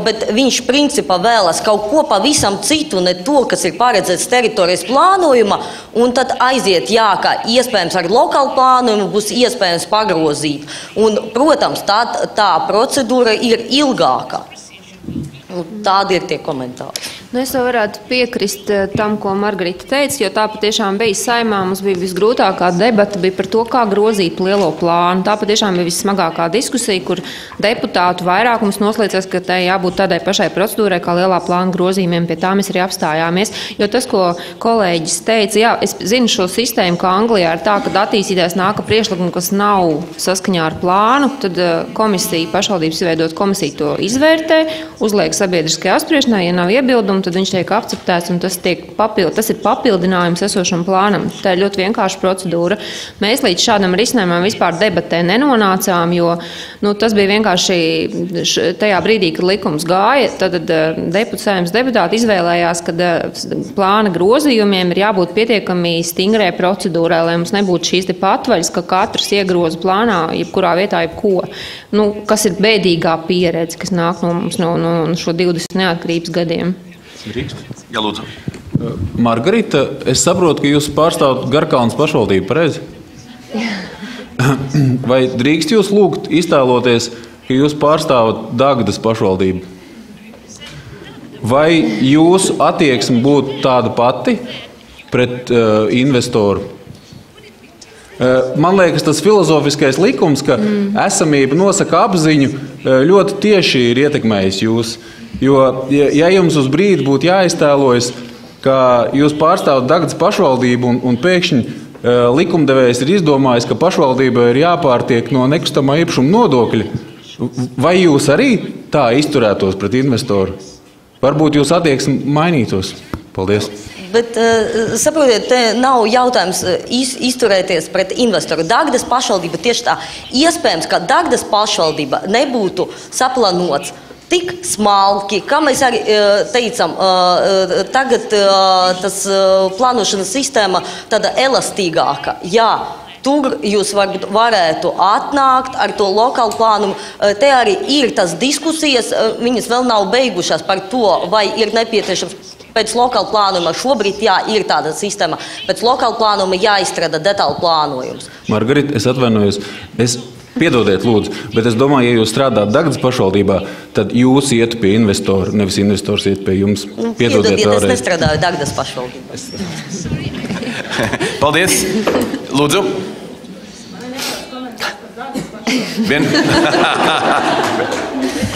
S10: bet viņš principā vēlas kaut ko pavisam citu, ne to, kas ir paredzēts teritorijas plānojuma, un tad aiziet, ka iespējams ar lokālu plānojumu būs iespējams pagrozīt. Un, protams, tā procedūra ir ilgāka. Tādi ir tie komentāri.
S4: Es varētu piekrist tam, ko Margarita teica, jo tā patiešām bija Saeimā. Mums bija visgrūtākā debata par to, kā grozīt lielo plānu. Tā patiešām bija vissmagākā diskusija, kur deputātu vairākums noslēdzās, ka tai jābūt tādai pašai procedūrai, kā lielā plāna grozījumiem. Pie tā mēs arī apstājāmies. Jo tas, ko kolēģis teica, jā, es zinu šo sistēmu, ka Anglijā ir tā, ka attīstītājs nāk ar priekšlikumu, kas nav saskaņā ar plānu, tad komisija, pašvaldības izveidot komisiju to izvērtē, uzliek sabiedriskajā apspriešanā, ja nav iebildumi, tad viņš tiek akceptēts, un tas ir papildinājums esošam plānam. Tā ir ļoti vienkārša procedūra. Mēs līdz šādam risinājumam vispār debatē nenonācām, jo tas bija vienkārši tajā brīdī, kad likums gāja, tad Saeimas deputāti izvēlējās, ka plāna grozījumiem ir jābūt pietiekami stingrai procedūrai, lai mums nebūtu šīs patvaļas, ka katrs iegroza plānā, jebkurā vietā, jebko. Kas ir bēdīgā pieredze, kas nāk no mums no šo 20 neatkarības gadiem.
S1: Jā, lūdzu.
S2: Margarita, es saprotu, ka jūs pārstāvat Garkalnes pašvaldību, pareizi? Vai drīkst jūs lūgt iztēloties, ka jūs pārstāvat Dagdas pašvaldību? Vai jūsu attieksme būtu tāda pati pret investoru? Man liekas, tas filozofiskais likums, ka esamība nosaka apziņu, ļoti tieši ir ietekmējis jūs. Jo, ja jums uz brīdi būtu jāiztēlojas, ka jūs pārstāvat Dagdas pašvaldību un pēkšņi likumdevējs ir izdomājis, ka pašvaldībai ir jāpārtiek no nekustamā īpašuma nodokļa, vai jūs arī tā izturētos pret investoru? Varbūt jūs attieksmi mainītos. Paldies.
S10: Bet, saprotiet, te nav jautājums izturēties pret investoru. Dagdas pašvaldība tieši tā. Iespējams, ka Dagdas pašvaldība nebūtu saplanots tik smalki, kā mēs arī teicam, tagad tas plānošanas sistēma tāda elastīgāka. Jā, Tur jūs varētu atnākt ar to lokālu plānu. Te arī ir tas diskusijas, viņas vēl nav beigušās par to, vai ir nepieciešams pēc lokāla plānuma. Šobrīd, jā, ir tāda sistēma. Pēc lokāla plānuma jāizstrādā detālu plānojums.
S2: Margarita, es atvainojos. Piedodiet, lūdzu, bet es domāju, ja jūs strādājat Dagdas pašvaldībā, tad jūs iet pie investora, nevis investors iet pie jums.
S10: Piedodiet, es nestrādāju Dagdas pašvaldībā.
S1: Paldies. Lūdzu.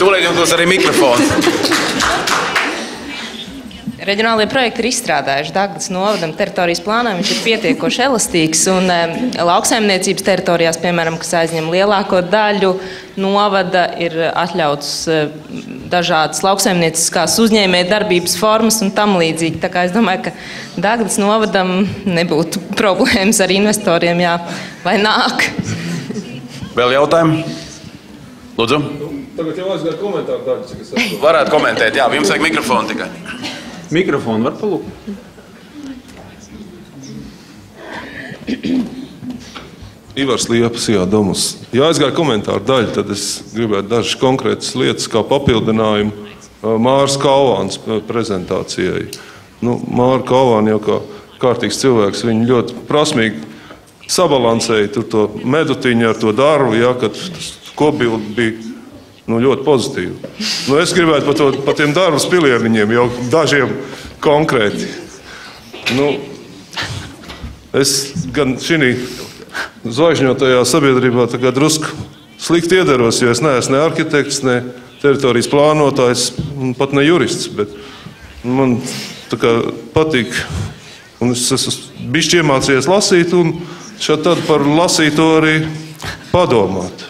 S1: Tūlīt jums būs arī mikrofons.
S9: Reģionālie projekti ir izstrādājuši Dagdas novadam teritorijas plānā, viņš ir pietiekoši elastīgs un lauksaimniecības teritorijās, piemēram, kas aizņem lielāko daļu novada, ir atļauts dažādas lauksaimnieciskās uzņēmēja darbības formas un tam līdzīgi. Tā kā es domāju, ka Dagdas novadam nebūtu problēmas ar investoriem, jā, vai nāk.
S1: Vēl jautājumi? Lūdzu.
S11: Tagad jau aizgāja komentāru daļu, cik es esmu.
S1: Varētu komentēt, jā, jums vajag mikrofonu tikai.
S2: Mikrofonu var palūkt?
S11: Ivars Liepas, jā, Domus. Ja aizgāja komentāru daļu, tad es gribētu dažas konkrētas lietas kā papildinājumu Māras Kalvāns prezentācijai. Māra Kalvāna jau kā kārtīgs cilvēks, viņa ļoti prasmīgi sabalansēja tur to medutiņu ar to darbu, jā, kad kopbildi bija ļoti pozitīvi. Es gribētu par tiem darbu spilieniņiem jau dažiem konkrēti. Es gan šī zvaigžņotajā sabiedrībā drusku slikti iedaros, jo es neesmu ne arhitekts, ne teritorijas plānotājs, pat ne jurists, bet man patīk, un es esmu bišķi iemācījies lasīt, un šādi tad par lasīto arī padomāt.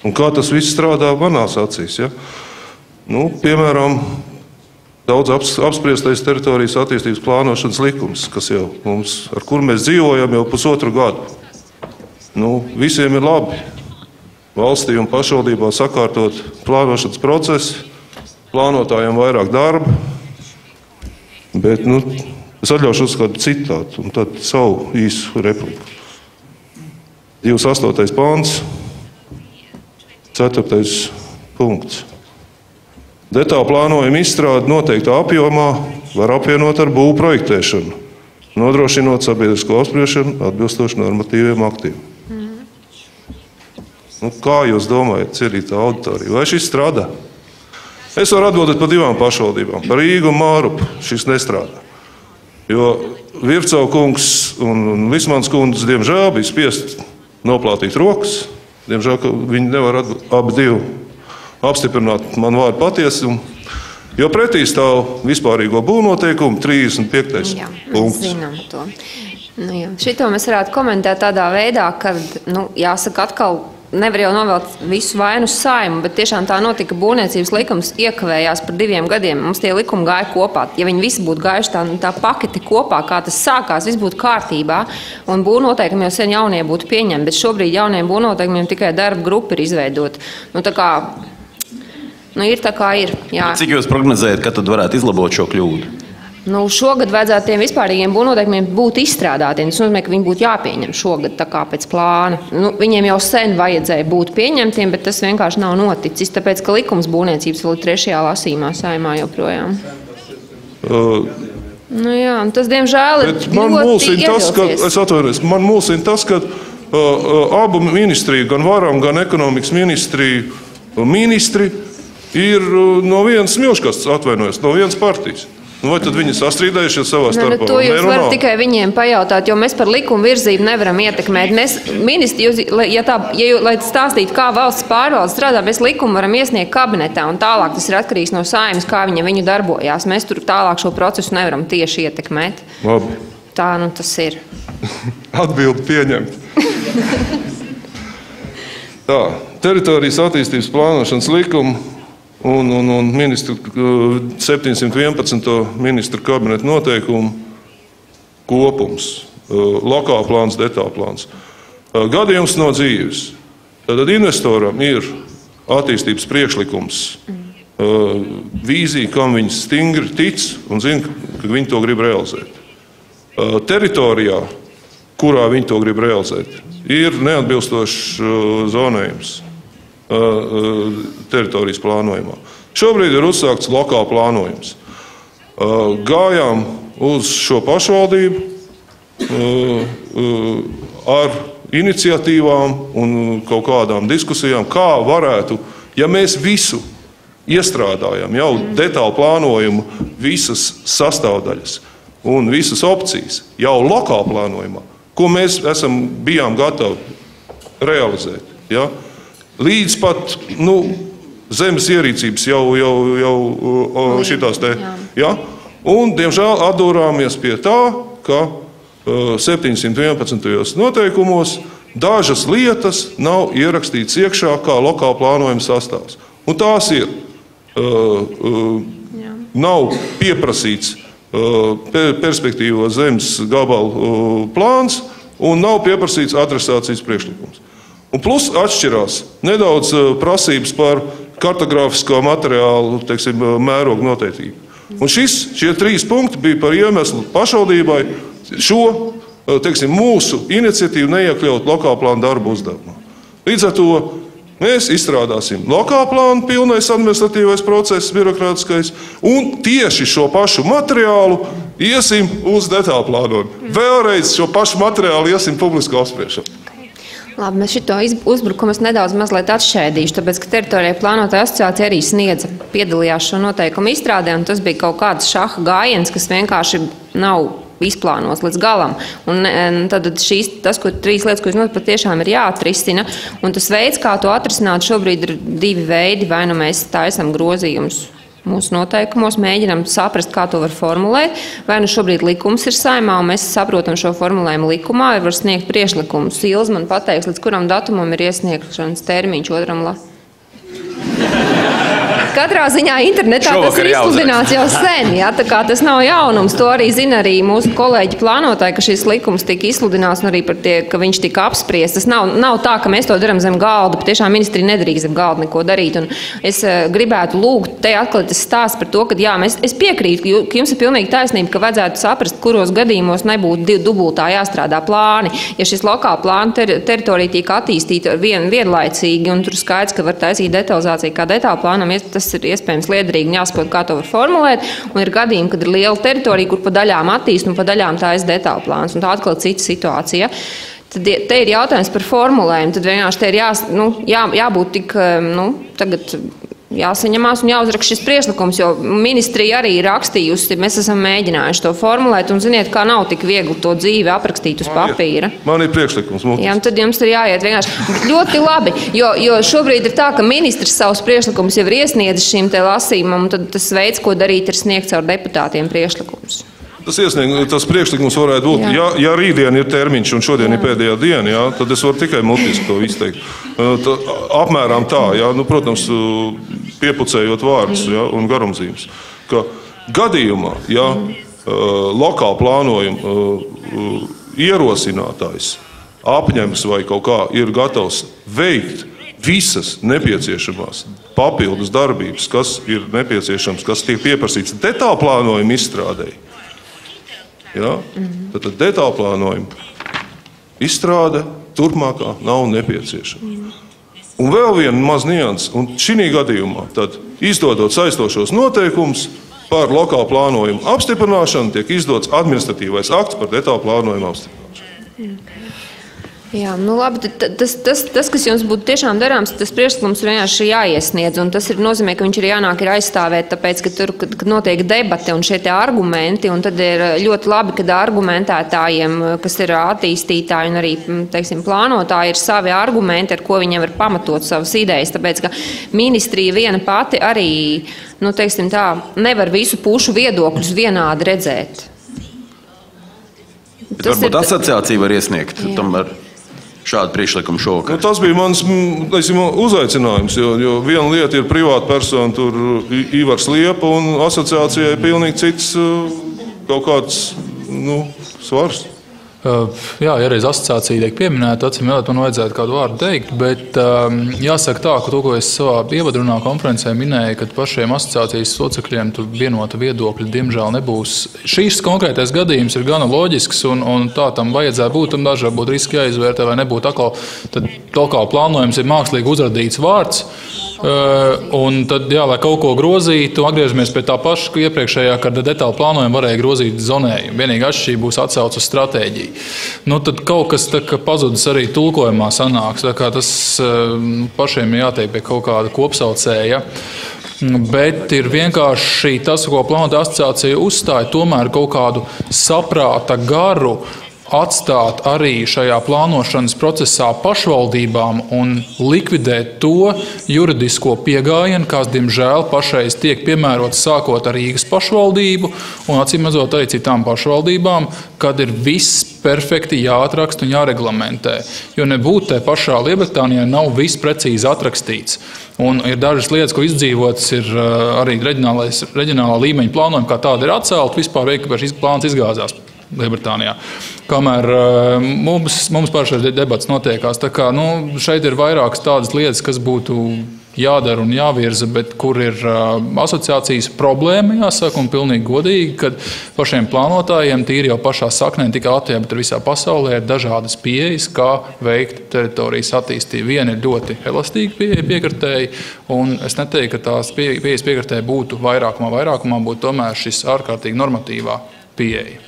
S11: Un kā tas viss strādā manās acīs. Ja? Piemēram, daudz apspriestais teritorijas attīstības plānošanas likums, kas jau mums, ar kur mēs dzīvojam jau pusotru gadu. Visiem ir labi valstī un pašvaldībā sakārtot plānošanas procesu, plānotājiem vairāk darba, bet es atļaušos kādu citātu un tad savu īsu repliku. 28. pāns. 4. punkts. Detālu plānojumu izstrādi noteiktā apjomā var apvienot ar būvu projektēšanu, nodrošinot sabiedrisko apspriešanu atbilstoši normatīviem aktiem. Kā jūs domājat, cienītā auditorija, vai šis strādā? Es varu atbildēt par divām pašvaldībām. Par Rīgu un Mārupu šis nestrādā. Jo Vircau kungs un Lismans kundze, diemžēl, bija spiest noplātīt rokas. Diemžēl, ka viņi nevar abi divi apstiprināt man vārdu patiesi, jo pretī stāv vispārīgo būvnoteikumu 35. punkts.
S4: Zinām to. Šito mēs varētu komentēt tādā veidā, ka, jāsaka atkal, nevar jau novelt visu vainu uz Saeimu, bet tiešām tā notika, būvniecības likums iekavējās par 2 gadiem. Mums tie likumi gāja kopā. Ja viņi visi būtu gājuši tā paketi kopā, kā tas sākās, viss būtu kārtībā, un būvnoteikumi jau sen jaunie būtu pieņemti, bet šobrīd jauniem būvnoteikumiem tikai darba grupa ir izveidota. Ir tā kā ir. Jā.
S1: Cik jūs prognozējat, ka tad varētu izlabot šo kļūdu?
S4: Šogad vajadzētu tiem vispārīgiem būvnoteikumiem būt izstrādātiem. Tas nozīmē, ka viņi būtu jāpieņem šogad tā kā pēc plāna. Viņiem jau sen vajadzēja būt pieņemtiem, bet tas vienkārši nav noticis, tāpēc, ka likums būvniecības vēl ir 3. lasījumā Saeimā joprojām. Tas, diemžēl, ir ļoti ievilcies.
S11: Man mulsina tas, ka abu ministriju, gan varam, gan ekonomikas ministri ir no vienas smilškastes, atvainojos, no vienas partijas. Vai tad viņi sastrīdējušies savā starpā?
S4: To jūs varat tikai viņiem pajautāt, jo mēs par likumu virzību nevaram ietekmēt. Mēs, ministri, lai stāstītu, kā valsts pārvalde strādā, mēs likumu varam iesniegt kabinetā, un tālāk tas ir atkarīgs no Saeimas, kā viņu darbojās. Mēs tur tālāk šo procesu nevaram tieši ietekmēt.
S11: Labi.
S4: Tā tas ir.
S11: Atbildi pieņemt. Tā, teritorijas attīstības plānošanas likumu un 711. ministru kabineta noteikumu kopums, lokāla plāns, detāla plāns. Gadījums no dzīves. Tad investoram ir attīstības priekšlikums, vīzija, kam viņi stingri tic un zina, ka viņi to grib realizēt. Teritorijā kurā viņi to grib realizēt. Ir neatbilstošs zonējums teritorijas plānojumā. Šobrīd ir uzsākts lokāli plānojums. Gājām uz šo pašvaldību ar iniciatīvām un kaut kādām diskusijām, kā varētu, ja mēs visu iestrādājam, jau detālu plānojumu, visas sastāvdaļas un visas opcijas, jau lokāli plānojumā, ko mēs bijām gatavi realizēt. Ja? Līdz pat zemes ierīcības jau šitās te. Ja? Un, diemžēl, atdūrāmies pie tā, ka 711. noteikumos dažas lietas nav ierakstītas iekšā kā lokāla plānojuma sastāvs. Un tās ir, nav pieprasīts perspektīvo zemes gabalu plāns un nav pieprasīts adresācijas priekšlikums. Un plus atšķirās nedaudz prasības par kartogrāfisko materiālu, teiksim, mērogu noteiktību. Un šie 3 punkti bija par iemeslu pašvaldībai šo, teiksim, mūsu iniciatīvu neiekļaut lokāla plāna darbu uzdevumā. Līdz ar to mēs izstrādāsim lokāla plānu, pilnais administratīvais process, birokrātiskais, un tieši šo pašu materiālu iesim uz detālu plānojumu. Vēlreiz šo pašu materiālu iesim publisko apspriešanu.
S4: Labi, mēs šito uzbrukumu nedaudz mazliet atšķēdīšu, tāpēc, ka teritorijai plānotāja asociācija arī piedalījās šo noteikumu izstrādē, un tas bija kaut kāds šaha gājiens, kas vienkārši nav izplānots līdz galam. Un tad tas, 3 lietas, ko jūs notat, patiešām ir jāatrisina, un tas veids, kā to atrisināt, šobrīd ir 2 veidi, vai nu mēs taisam grozījumus mūsu noteikumos, mēģinām saprast, kā to var formulēt, vai nu šobrīd likums ir Saeimā, un mēs saprotam šo formulējumu likumā, var sniegt priekšlikumus. Ilze man pateiks, līdz kuram datumam ir iesniegšanas termiņš 2. Katrā ziņā internetā tas ir izsludināts jau sen, ja, tā kā tas nav jaunums. To arī zina arī mūsu kolēģi plānotāji, ka šis likums tika izsludināts un arī par tie, ka viņš tika apspriests. Tas nav tā, ka mēs to darām zem galda, patiešām ministrija nedrīkst zem galda neko darīt. Un es gribētu lūgt, te atkal tas stāsts par to, ka jā, es piekrītu, ka jums ir pilnīgi taisnība, ka vajadzētu saprast, kuros gadījumos nebūtu dubultā jāstrādā plāni. Ja šis lokāla plāna teritorija tiek attīstīta vienlaicīgi un tur skaidrs, ka var taisīt detalizāciju kā detālu plānam, tas ir iespējams liederīgi un jāsaprot, kā to var formulēt. Un ir gadījumi, kad ir liela teritorija, kur pa daļām attīst un pa daļām taisa detālu plāns. Un tā atkal cita situācija. Tad te ir jautājums par formulējumu. Tad vienkārši te ir jābūt tik, tagad jāsaņemās un jāuzraksta šis priekšlikums, jo ministrija arī ir rakstījusi, mēs esam mēģinājuši to formulēt, un ziniet, kā nav tik viegli to dzīvi aprakstīt uz papīra.
S11: Man ir priekšlikums.
S4: Jā, tad jums ir jāiet vienkārši ļoti labi, jo šobrīd ir tā, ka ministrs savus priekšlikumus jau ir iesniedzis šīm te lasījumam, un tad tas veids, ko darīt, ir sniegt caur deputātiem priekšlikumus.
S11: Tas priekšlikums varētu būt, ja rītdien ir termiņš un šodien ir pēdējā diena, tad es varu tikai mutiski to izteikt. Apmēram tā, protams, piepucējot vārdus un garumzīmes, ka gadījumā, lokāla plānojuma ierosinātājs apņems vai kaut kā ir gatavs veikt visas nepieciešamās papildus darbības, kas ir nepieciešams, kas tiek pieprasīts detālu plānojumu izstrādēji. Tad detālu plānojuma izstrāde turpmākā nav nepieciešama. Un vēl viena maz nianses, un šī gadījumā tad izdodot saistošos noteikumus par lokālu plānojumu apstiprināšanu, tiek izdots administratīvais akts par detālu plānojumu apstiprināšanu.
S4: Jā, labi, tas, kas jums būtu tiešām darāms, tas priekšlikums vienkārši jāiesniedz, un tas nozīmē, ka viņš ir jānāk ir aizstāvēt, tāpēc, ka tur, kad notiek debate un šie te argumenti, un tad ir ļoti labi, kad argumentētājiem, kas ir attīstītāji un arī, teiksim, plānotāji, ir savi argumenti, ar ko viņiem var pamatot savas idejas, tāpēc, ka ministrija viena pati arī, teiksim tā, nevar visu pušu viedokļus vienādi redzēt.
S1: Bet varbūt asociācija var iesniegt tomēr šādu priekšlikumu šovakar.
S11: Tas bija mans uzaicinājums, jo viena lieta ir privāta persona, tur Ivars Liepa, un asociācijai pilnīgi cits kaut kāds svars.
S3: Jā, ja reiz asociācija tiek pieminēta, acīm redzot, man vajadzētu kādu vārdu teikt, bet jāsaka tā, ka to, ko es savā ievadrunā konferencē minēju, ka pašiem asociācijas locekļiem tur vienota viedokļa diemžēl nebūs. Šīs konkrētais gadījums ir gana loģisks un tā tam vajadzētu būt, un dažā būtu riski jāizvērtē, vai nebūtu atkal, tad lokāli plānojums ir mākslīgi uzradīts vārds, un tad, jā, lai kaut ko grozītu, atgriežamies pie tā paša, ka iepriekšējā, kad detāli plānojumu varēja grozīt zonējumu. Vienīgi atšķirība būs atsauc uz stratēģiju. Nu, tad kaut kas tā kā pazudis arī tulkojumā sanāks, tā kā tas pašiem jātiek pie kaut kāda kopsaucēja. Bet ir vienkārši tas, ko plānota asociācija uzstāja, tomēr kaut kādu saprāta garu atstāt arī šajā plānošanas procesā pašvaldībām un likvidēt to juridisko piegājienu, kas, diemžēl, pašreiz tiek piemērots sākot ar Rīgas pašvaldību un acīmredzot arī citām pašvaldībām, kad ir viss perfekti jāatraksta un jāreglamentē. Jo nebūtu te pašā Lielbritānijā nav viss precīzi atrakstīts. Un ir dažas lietas, ko izdzīvotas, ir arī reģionālā līmeņa plānojumi, kā tāda ir atcelta, vispār šis plāns izgāzās Lielbritānijā. Kamēr mums pašais debats notiekās. Tā kā, šeit ir vairākas tādas lietas, kas būtu jādara un jāvirza, bet kur ir asociācijas problēma, jāsaka, un pilnīgi godīgi, kad pašiem plānotājiem tīri jau pašā saknē, tikai Latvijā, bet arī visā pasaulē ir dažādas pieejas, kā veikt teritorijas attīstību. Viena ir ļoti elastīga pieeja piekritēji, un es neteiktu, ka tās pieejas piekritēji būtu vairākumā būtu tomēr šis ārkārtīgi normatīvā pieeja.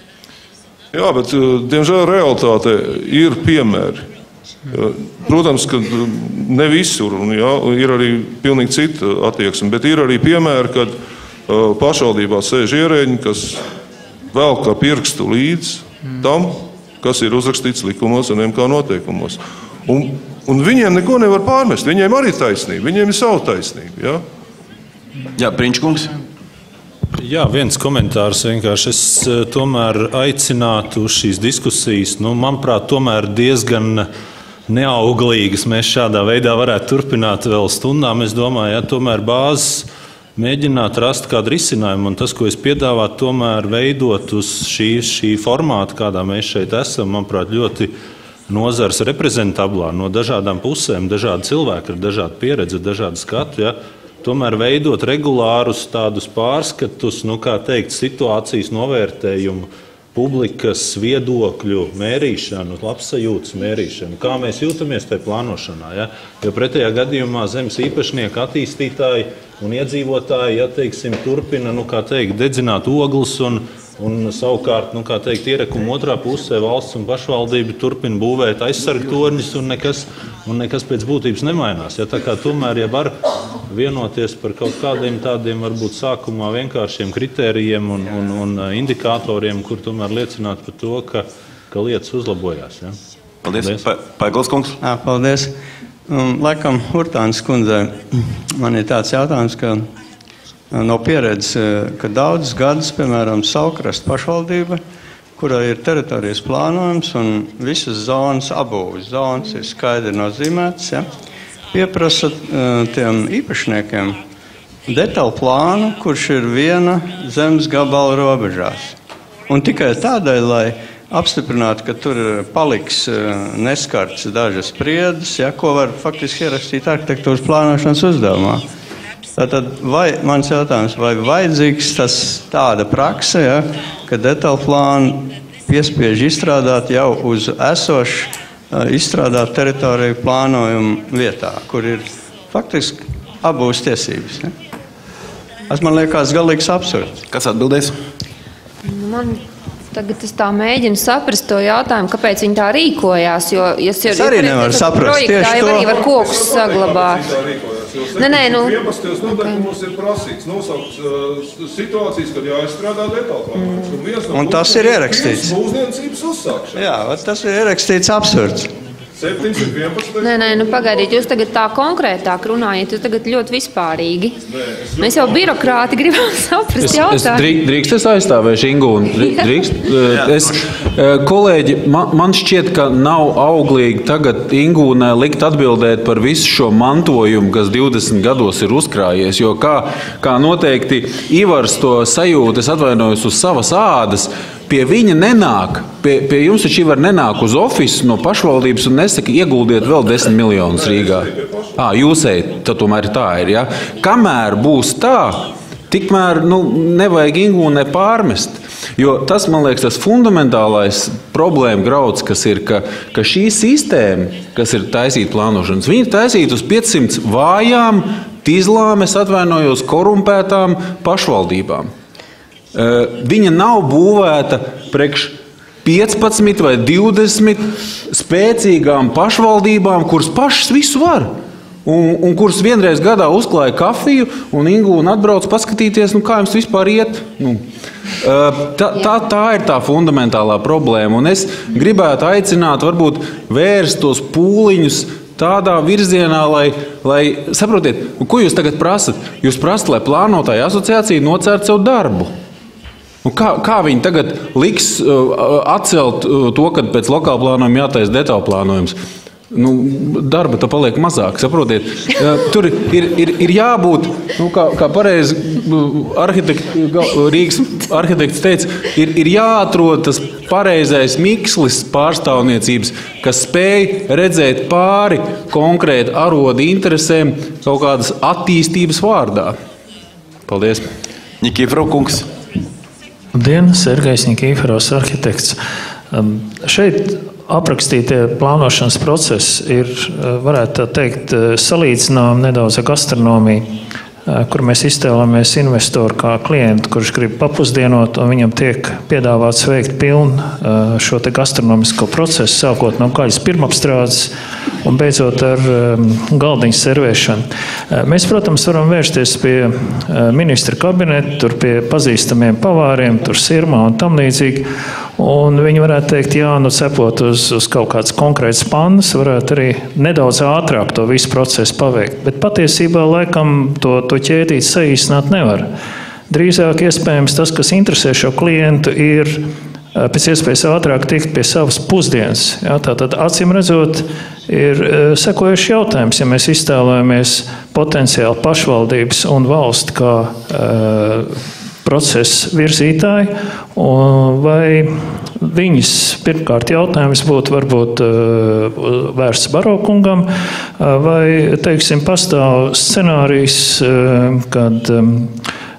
S11: Jā, bet, diemžēl, realitāte ir piemēri. Protams, ka ne visur, un jā, ir arī pilnīgi cita attieksme, bet ir arī piemēri, kad pašvaldībā sēž ierēģi, kas velk ar pirkstu līdz tam, kas ir uzrakstīts likumos un MK noteikumos. Un viņiem neko nevar pārmest, viņiem arī taisnība, viņiem ir savu taisnību. Jā,
S1: jā Prinčkungs.
S5: Jā, viens komentārs vienkārši. Es tomēr aicinātu uz šīs diskusijas, manuprāt, tomēr diezgan neauglīgas. Mēs šādā veidā varētu turpināt vēl stundām. Es domāju, tomēr bāzes mēģināt rast kādu risinājumu. Un tas, ko es piedāvātu, tomēr veidot uz šī formāta, kādā mēs šeit esam, manuprāt, ļoti nozars reprezentablā, no dažādām pusēm, dažādi cilvēki ar dažādu pieredzi, dažādu skatu. Ja? Tomēr veidot regulārus tādus pārskatus, situācijas novērtējumu, publikas viedokļu mērīšanu, labsajūtas mērīšanu, kā mēs jūtamies tajā plānošanā. Ja? Jo pretējā gadījumā zemes īpašnieki, attīstītāji un iedzīvotāji, turpina, dedzināt ogles un savukārt, ierakuma otrā pusē valsts un pašvaldība turpina būvēt aizsargtorņus un nekas pēc būtības nemainās. Ja? Tā kā tomēr, ja var vienoties par kaut kādiem tādiem, varbūt sākumā vienkāršiem kritērijiem un indikatoriem, kur tomēr liecināt par to, ka lietas uzlabojās. Ja?
S1: Paldies. Paigls kungs.
S12: Paldies. Laikam, Hurtānas kundzei, man ir tāds jautājums, ka no pieredzes, ka daudzus gadus, piemēram, Saukrasta pašvaldība, kurā ir teritorijas plānojums un visas zonas, abūves zonas ir skaidri nozīmētas, ja? Pieprasa tiem īpašniekiem detaļu plānu, kurš ir viena zemes gabala robežās. Un tikai tādēļ, lai apstiprinātu, ka tur paliks neskarts dažas priedes, ja, ko var faktiski ierakstīt arhitektūras plānošanas uzdevumā. Tātad, mans jautājums, vai vajadzīgs tāda prakse, ja, ka detaļu plānu piespiež izstrādāt jau uz esošu izstrādāt teritoriju plānojumu vietā, kur ir faktiski abūs tiesības. Ja? Tas man liekas galīgs absurds.
S1: Kas atbildēs?
S4: Man tagad es tā mēģinu saprast to jautājumu, kāpēc viņi tā rīkojās, jo es
S12: arī nevaru saprast
S4: tieši to. Arī var kokus saglabāt. Nē,
S11: 11. noteikumus ir prasīts nosaukt situācijas, kad jāizstrādā detaļu plāns.
S12: Un tas ir ierakstīts.
S11: Būvniecības uzsākšana.
S12: Jā, tas ir ierakstīts absurds.
S11: 711.
S4: Nē, pagaidiet, jūs tagad tā konkrētāk runājat, jūs tagad ļoti vispārīgi. Mēs jau birokrāti gribam saprast jautājumu.
S2: Drīkst es aizstāvēšu Ingūnu? Drīkst? Kolēģi, man šķiet, ka nav auglīgi tagad Ingūnai likt atbildēt par visu šo mantojumu, kas 20 gados ir uzkrājies, jo kā noteikti Ivars to sajūta, es atvainojos uz savas ādas, pie viņa nenāk, pie jums taču var nenāk uz ofisu no pašvaldības un nesaka, ieguldiet vēl 10 miljonus Rīgā. Jūsēji, tad tomēr tā ir, ja? Kamēr būs tā, tikmēr nevajag Ingūnai pārmest. Jo tas, man liekas, tas fundamentālais problēma grauds, kas ir, ka šī sistēma, kas ir taisīta plānošanas, viņa ir taisīta uz 500 vājām, tīzlām, es atvainojos, korumpētām pašvaldībām. Viņa nav būvēta priekš 15 vai 20 spēcīgām pašvaldībām, kuras pašas visu var. Un kuras vienreiz gadā uzklāja kafiju, un Ingūna atbrauc paskatīties, kā jums vispār iet. Tā ir tā fundamentālā problēma. Un es gribētu aicināt, varbūt vērst tos pūliņus tādā virzienā, lai saprotiet, ko jūs tagad prasat? Jūs prasat, lai plānotāja asociācija nocērt savu darbu. Kā viņi tagad liks atcelt to, kad pēc lokāla plānojuma jātaisa detāla plānojums? Darba tā paliek mazāk, saprotiet. Tur ir jābūt, kā pareizi Rīgas arhitekts teica, ir jāatrod tas pareizais mikslis pārstāvniecības, kas spēj redzēt pāri konkrēti arodu interesēm kaut kādas attīstības vārdā. Paldies.
S1: Nikiforov kungs.
S13: Labdien, Sergejs Nikiforovs, arhitekts. Šeit aprakstītie plānošanas procesi ir, varētu tā teikt, salīdzinām nedaudz ar gastronomiju, kur mēs iztēlamies investoru kā klientu, kurš grib papusdienot, un viņam tiek piedāvāts veikt pilnu šo te gastronomisko procesu, sākot no gaļas pirmapstrādes un beidzot ar galdiņu servēšanu. Mēs, protams, varam vērsties pie ministra kabineta, tur pie pazīstamiem pavāriem, tur sirmā un tam līdzīgi, un viņi varētu teikt, cepot uz kaut kāds konkrēts pannas, varētu arī nedaudz ātrāk to visu procesu paveikt. Bet patiesībā laikam to ķēdīt saīsināt nevar. Drīzāk iespējams tas, kas interesē šo klientu, ir pēc iespējas ātrāk tikt pie savas pusdienas. Tātad, acīm redzot, ir sekojuši jautājums, ja mēs iztēlojamies potenciāli pašvaldības un valsti kā procesa virzītāji, vai viņas pirmkārt jautājums būtu varbūt vērsts Barokungam, vai, teiksim, pastāv scenārijs, kad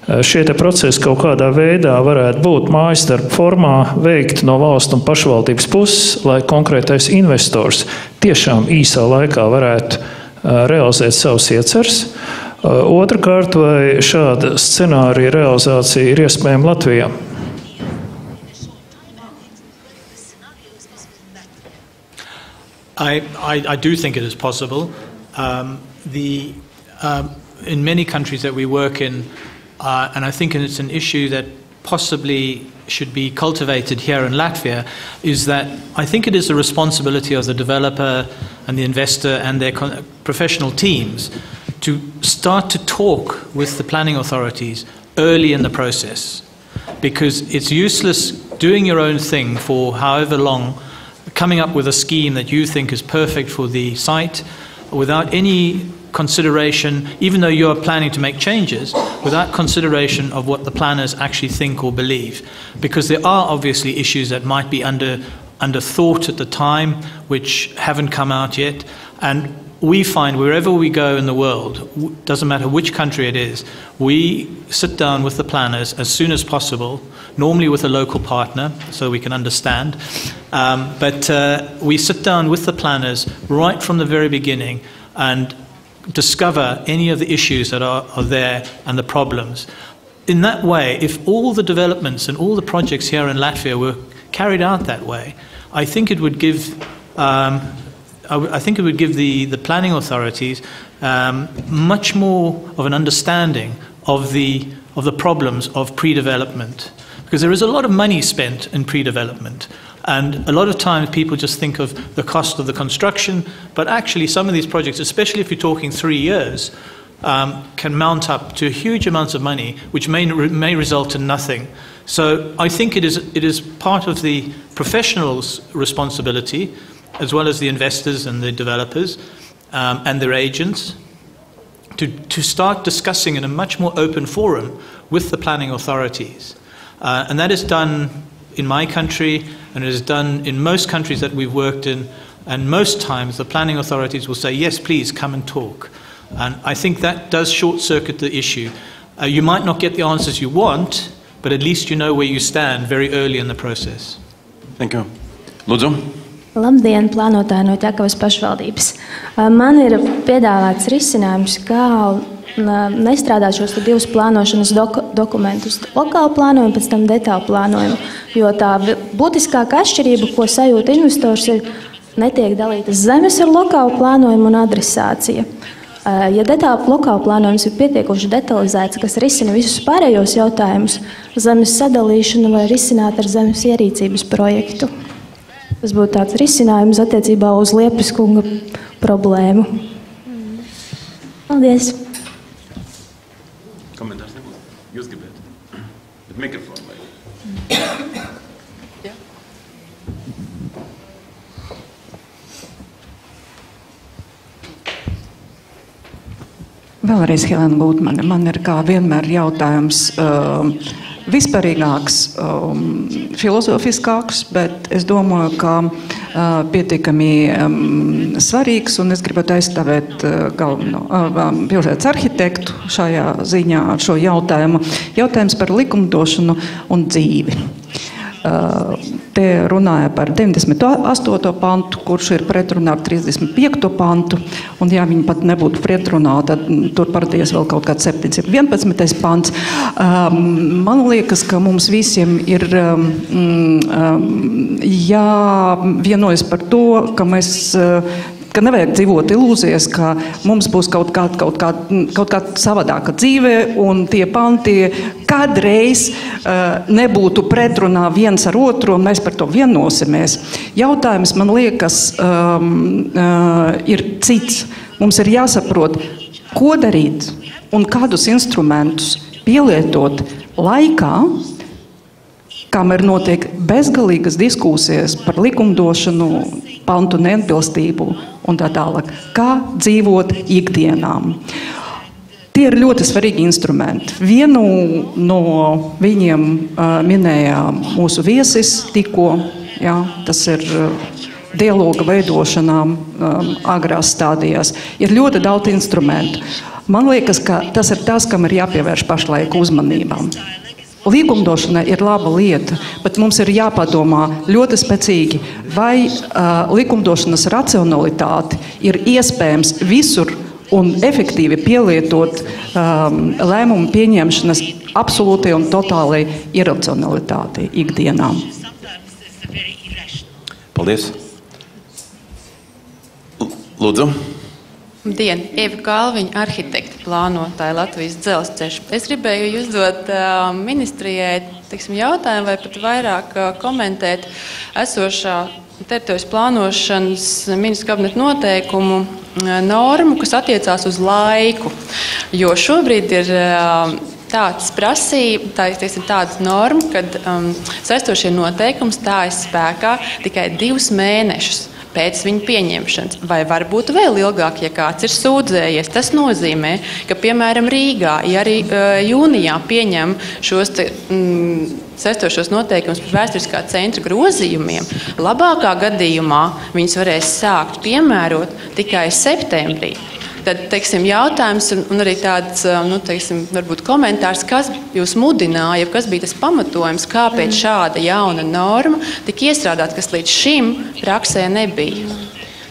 S13: šie te procesi kaut kādā veidā varētu būt mājasdarba formā veikt no valsts un pašvaldības puses, lai konkrētais investors tiešām īsā laikā varētu realizēt savus ieceres. Otrakārt, vai šāda scenārija realizācija ir iespējama Latvijā?
S7: I do think it is possible. In many countries that we work in, and I think it's an issue that possibly should be cultivated here in Latvia, is that I think it is the responsibility of the developer and the investor and their professional teams to start to talk with the planning authorities early in the process. Because it's useless doing your own thing for however long, coming up with a scheme that you think is perfect for the site without any consideration, even though you are planning to make changes, without consideration of what the planners actually think or believe. Because there are obviously issues that might be under thought at the time, which haven't come out yet. And we find wherever we go in the world, doesn't matter which country it is, we sit down with the planners as soon as possible, normally with a local partner, so we can understand. But we sit down with the planners right from the very beginning and discover any of the issues that are there and the problems. In that way, if all the developments and all the projects here in Latvia were carried out that way, I think it would give the planning authorities much more of an understanding of the problems of pre-development. Because there is a lot of money spent in pre-development. And a lot of times people just think of the cost of the construction, but actually some of these projects, especially if you're talking 3 years, can mount up to huge amounts of money, which may result in nothing. So I think it is part of the professionals' responsibility, as well as the investors and the developers and their agents, to start discussing in a much more open forum with the planning authorities. And that is done in my country, and it is done in most countries that we've worked in, and most times the planning authorities will say, yes, please come and talk. And I think that does short-circuit the issue. You might not get the answers you want, but at least you know where you stand very early in the process.
S1: Thank you. Lūdzu.
S14: Labdien, plānotāji no Ķekavas pašvaldības. Man ir piedāvāts risinājums, kā nestrādāt šos divus plānošanas dokumentus, lokālu plānojumu, pēc tam detālu plānojumu. Jo tā būtiskākā atšķirība, ko sajūta investors, ir netiek dalītas zemes ar lokālu plānojumu un adresācija. Ja detālu lokālu plānojums ir pietiekoši detalizēts, kas risina visus pārējos jautājumus, zemes sadalīšanu var risināt ar zemes ierīcības projektu. Tas būtu tāds risinājums attiecībā uz Liepes kunga problēmu. Paldies!
S1: Komentārs nebūs. Jūs gribētu? Bet mikrofonu vajag.
S15: Vēlreiz Helēna Lūtmane. Man ir kā vienmēr jautājums vispārīgāks, filozofiskāks, bet es domāju, ka pietiekami svarīgs, un es gribētu aizstāvēt galveno pilsētas arhitektu šajā ziņā ar šo jautājumu. Jautājums par likumdošanu un dzīvi. Te runāja par 98. pantu, kurš ir pretrunā ar 35. pantu, un ja viņi pat nebūtu pretrunā, tad tur parādījās vēl kaut kāds 711. pants. Man liekas, ka mums visiem ir jāvienojas par to, ka nevajag dzīvot ilūzijas, ka mums būs kaut kā savādāka dzīve, un tie panti kādreiz nebūtu pretrunā viens ar otru, un mēs par to vienosimies. Jautājums, man liekas, ir cits. Mums ir jāsaprot, ko darīt un kādus instrumentus pielietot laikā, kamēr notiek bezgalīgas diskusijas par likumdošanu, pantu neatbilstību un tā tālāk. Kā dzīvot ikdienām. Tie ir ļoti svarīgi instrumenti. Vienu no viņiem minēja mūsu viesis tikko. Jā, tas ir dialoga veidošanā agrās stādījās. Ir ļoti daudz instrumentu. Man liekas, ka tas ir tas, kam ir jāpievērš pašlaik uzmanībām. Likumdošana ir laba lieta, bet mums ir jāpadomā ļoti spēcīgi, vai likumdošanas racionalitāti ir iespējams visur un efektīvi pielietot lēmumu pieņemšanas absolūtai un totālai iracionalitātei ikdienām.
S1: Paldies. Lūdzu.
S16: Labdien, Ieva Kalviņa, arhitekta plānotāja Latvijas dzelzceļš. Es gribēju uzdot ministrijai jautājumu vai pat vairāk komentēt esošā teritorijas plānošanas ministra kabineta noteikumu normu, kas attiecās uz laiku. Jo šobrīd ir tāds prasība, tāda norma, kad saistošie noteikumi stājas spēkā tikai 2 mēnešus pēc viņa pieņemšanas, vai varbūt vēl ilgāk, ja kāds ir sūdzējies. Tas nozīmē, ka, piemēram, Rīgā, ja arī jūnijā pieņem šos saistošos noteikumus par vēsturiskā centra grozījumiem, labākā gadījumā viņus varēs sākt piemērot tikai septembrī. Tad, jautājums un arī tāds, varbūt komentārs, kas jūs mudināja, kas bija tas pamatojums, kāpēc šāda jauna norma tika iestrādāta, kas līdz šim praksē nebija?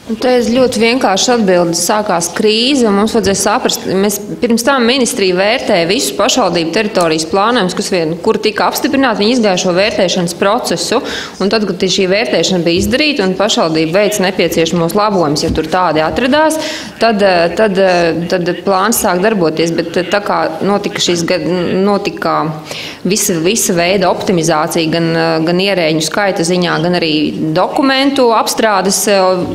S4: Te ir ļoti vienkārši atbildi. Sākās krīze, un mums vajadzēja saprast, mēs pirms tam ministrija vērtēja visus pašvaldību teritorijas plānojumus, kuri tika apstiprināti, viņi izgāja šo vērtēšanas procesu, un tad, kad šī vērtēšana bija izdarīta, un pašvaldība veica nepieciešamos labojumus, ja tur tādi atradās, tad plāns sāk darboties, bet tā kā notika visa veida optimizācija, gan ierēģu skaita ziņā, gan arī dokumentu apstrādes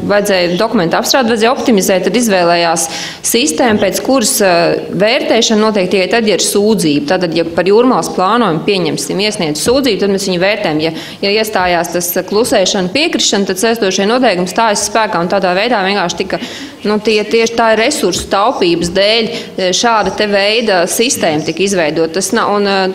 S4: vajadzēja optimizēt, tad izvēlējās sistēmu, pēc kuras vērtēšana notiek tikai tad, ja ir sūdzība. Tātad, ja par jūrmālas plānojumu pieņemsim iesniedz sūdzību, tad mēs viņu vērtējam. Ja iestājās tas klusēšana, piekrišana, tad saistošie noteikumi stājas spēkā, un tādā veidā vienkārši tika tieši tā ir resursu taupības dēļ šāda te veida sistēma tika izveidota.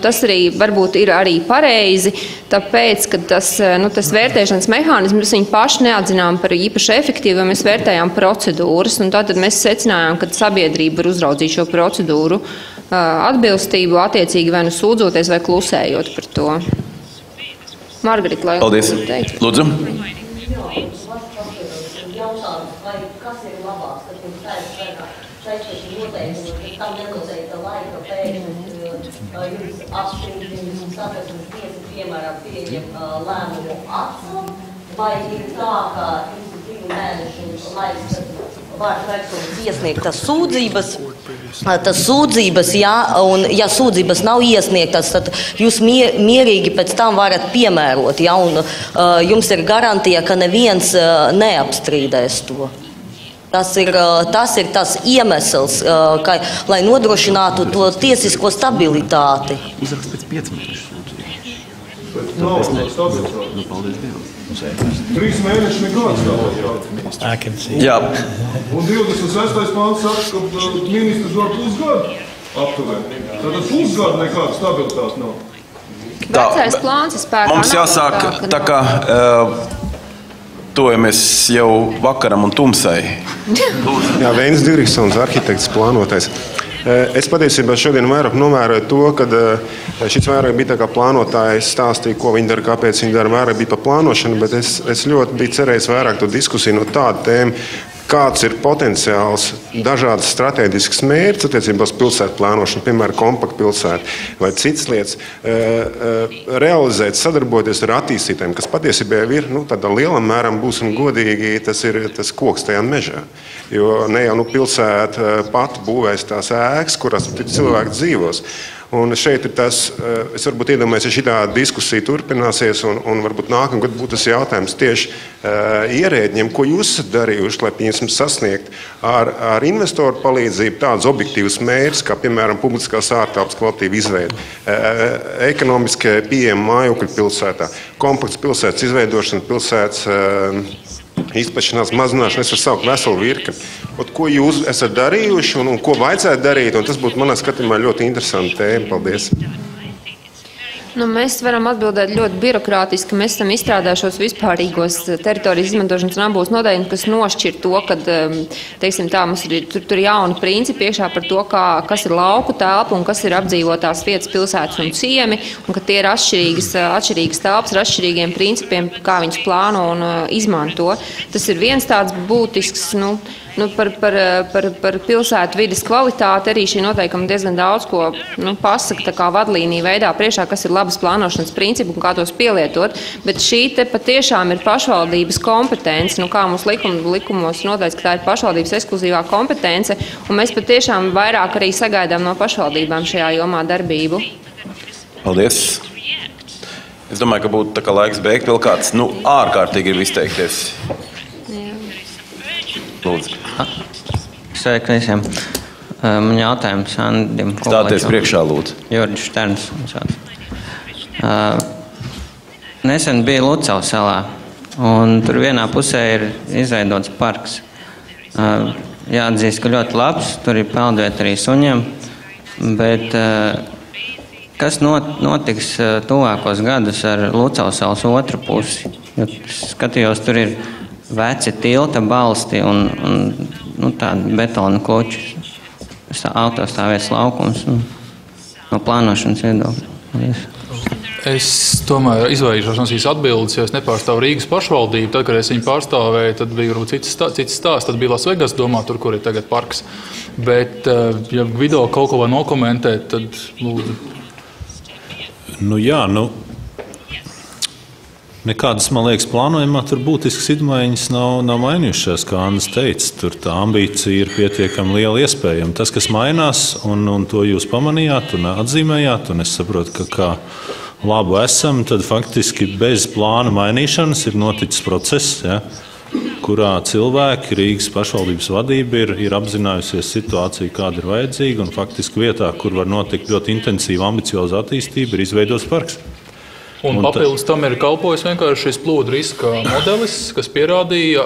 S4: Tas arī varbūt ir arī pareizi, tāpēc, ka tas vērtēšanas mehānisms viņi paši neatzinām par īpaši efektīvu, mēs vērtējām procedūras, un tātad mēs secinājām, ka sabiedrība var uzraudzīt šo procedūru atbilstību, attiecīgi vai nu sūdzoties vai klusējot par to. Margarita, lai
S1: paldies.
S4: Teikt.
S1: Lūdzu.
S10: Jautājums, vai kas ir labāks, kad jums spēkā 16 noteikumi, tam nenoteikta laika pēc jums apspriedums un satversmes tiesa, piemēram, pieņem lēmumu atsaukt, vai ir tā, ka jums ir 2 mēnešu laiks, vārds veikums iesniegt tas sūdzības, jā, un ja sūdzības nav iesniegtas, tad jūs mierīgi pēc tam varat piemērot, jā, un jums ir garantija, ka neviens neapstrīdēs to. Tas ir tas iemesls, lai nodrošinātu to tiesisko stabilitāti.
S1: Uzrakst pēc 5 mēnešus.
S11: Paldies 3 mēneši nekāds stabilitāte.
S1: Jā.
S11: Un 26. pāns saka, ka ministrs var pusgadu aptuveni. Tātad pusgadu nekāda stabilitāte nav.
S4: Vecais plāns ir spēkā.
S1: Mums jāsāk tā kā tojamies jau vakaram un tumsai.
S17: Jā, Vēnis Diriksons, arhitekts, plānotais. Es patiesībā šodien vairāk novēroju to, ka šis vairāk bija tā kā plānotājs stāstīja, ko viņi dara, kāpēc viņi dara, vairāk bija pa plānošanu, bet es ļoti biju cerējis vairāk to diskusiju no tāda tēma, kāds ir potenciāls dažādas strateģiskas mērķis attiecībā uz pilsētu plānošanu, piemēram, kompaktu pilsētu vai citas lietas, realizēt, sadarboties ar attīstītājiem, kas patiesībā ir, tādā lielā mērā, būsim godīgi, tas ir tas koks tajā mežā. Jo ne jau pilsēta pati būvēs tās ēkas, kurās cilvēki dzīvos. Un šeit ir tas, es varbūt iedomājos, ja šitā diskusija turpināsies, un varbūt nākamgad būtu tas jautājums tieši ierēdņiem, ko jūs esat darījuši, lai piemēram sasniegt ar investoru palīdzību tādus objektīvus mērķus, kā piemēram publiskās ārtelpas kvalitīva izveide, ekonomiskie pieejami mājokļi pilsētā, kompakts pilsētas izveidošana, pilsētas izplešanās, mazināšana, es varu saukt veselu virkni. Ko jūs esat darījuši un ko vajadzētu darīt, un tas būtu manā skatījumā ļoti interesanti tēma. Paldies!
S4: Mēs varam atbildēt ļoti birokrātiski. Mēs esam izstrādājušos vispārīgos teritorijas izmantošanas un apbūves noteikumus, kas nošķir to, ka, teiksim tā, mums ir tur jauni principi iekšā par to, kas ir lauku telpa un kas ir apdzīvotās vietas, pilsētas un ciemi, un ka tie ir atšķirīgas telpas ar atšķirīgiem principiem, kā viņas plāno un izmanto. Tas ir viens tāds būtisks, par pilsētu vides kvalitāti arī šī noteikuma diezgan daudz ko pasaka tā kā vadlīnija veidā priekšā, kas ir labas plānošanas principi un kā tos pielietot, bet šī te patiešām ir pašvaldības kompetence, kā mums likumos noteikts, ka tā ir pašvaldības ekskluzīvā kompetence, un mēs patiešām vairāk arī sagaidām no pašvaldībām šajā jomā darbību.
S1: Paldies! Es domāju, ka būtu tā kā laiks beigt vēl kāds, ārkārtīgi grib izteikties. Lūdzu.
S18: Sveiki visiem. Man jautājums Andim Kuklačam.
S1: Stāties priekšā, lūdzu.
S18: Juridis Šterns. Nesen bija Lucavas salā, un tur vienā pusē ir izveidots parks. Jāatzīst, ka ļoti labs, tur ir peldvieta arī suņiem, bet kas notiks tuvākos gadus ar Lucavas salas otru pusi? Skatījos, tur ir veci tilta balsti un tādi betona kluči. Autostāvēs laukums no plānošanas viedokļa.
S3: Es tomēr izvairīšos no šīs atbildes, jo es nepārstāvu Rīgas pašvaldību. Tad, kad es viņu pārstāvēju, tad bija varbūt cits stāsts. Tad bija Las Vegas, domā, tur, kur ir tagad parks. Bet, ja Gvido kaut ko var nokomentēt, tad lūdzu.
S5: Nekādas, man liekas, plānojumā tur būtiskas izmaiņas nav mainījušās, kā Andris teica. Tur tā ambīcija ir pietiekami liela iespējama. Tas, kas mainās, un to jūs pamanījāt un atzīmējāt, un es saprotu, ka kā labu esam, tad faktiski bez plāna mainīšanas ir noticis process, kurā cilvēki, Rīgas pašvaldības vadība ir apzinājusies situāciju, kāda ir vajadzīga, un faktiski vietā, kur var notikt ļoti intensīva, ambicioza attīstība, ir izveidots parks.
S3: Un papildus tam ir kalpojis vienkārši šis plūdu riska modelis, kas pierādīja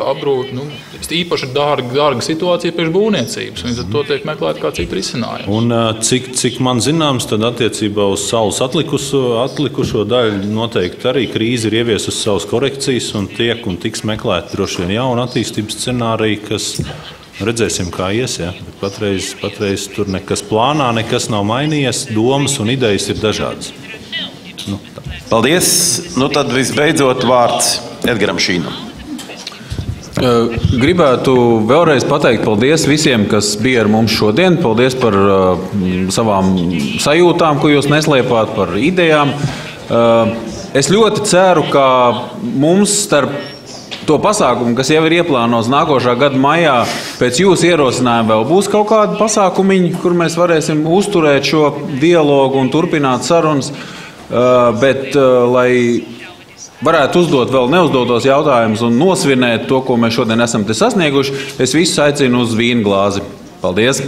S3: īpaši dārga situācija priekš būvniecības. Līdz ar to tiek meklēt kā cita risinājuma.
S5: Un cik man zināms, tad attiecībā uz saules atlikušo daļu noteikti arī krīze ir ieviesusi savas korekcijas un tiks meklēt droši vien jauna attīstības scenārija, kas redzēsim, kā ies. Ja? Patreiz tur nekas plānā, nekas nav mainījies, domas un idejas ir dažādas.
S1: Paldies. Tad visbeidzot vārds Edgaram Šīnam.
S2: Gribētu vēlreiz pateikt paldies visiem, kas bija ar mums šodien. Paldies par savām sajūtām, ko jūs neslēpāt, par idejām. Es ļoti ceru, ka mums starp to pasākumu, kas jau ir ieplānots nākošā gada maijā, pēc jūsu ierosinājuma vēl būs kaut kādi pasākumiņi, kur mēs varēsim uzturēt šo dialogu un turpināt sarunas. Bet, lai varētu uzdot vēl neuzdotos jautājumus un nosvinēt to, ko mēs šodien esam te sasnieguši, es visus aicinu uz vīna glāzi. Paldies!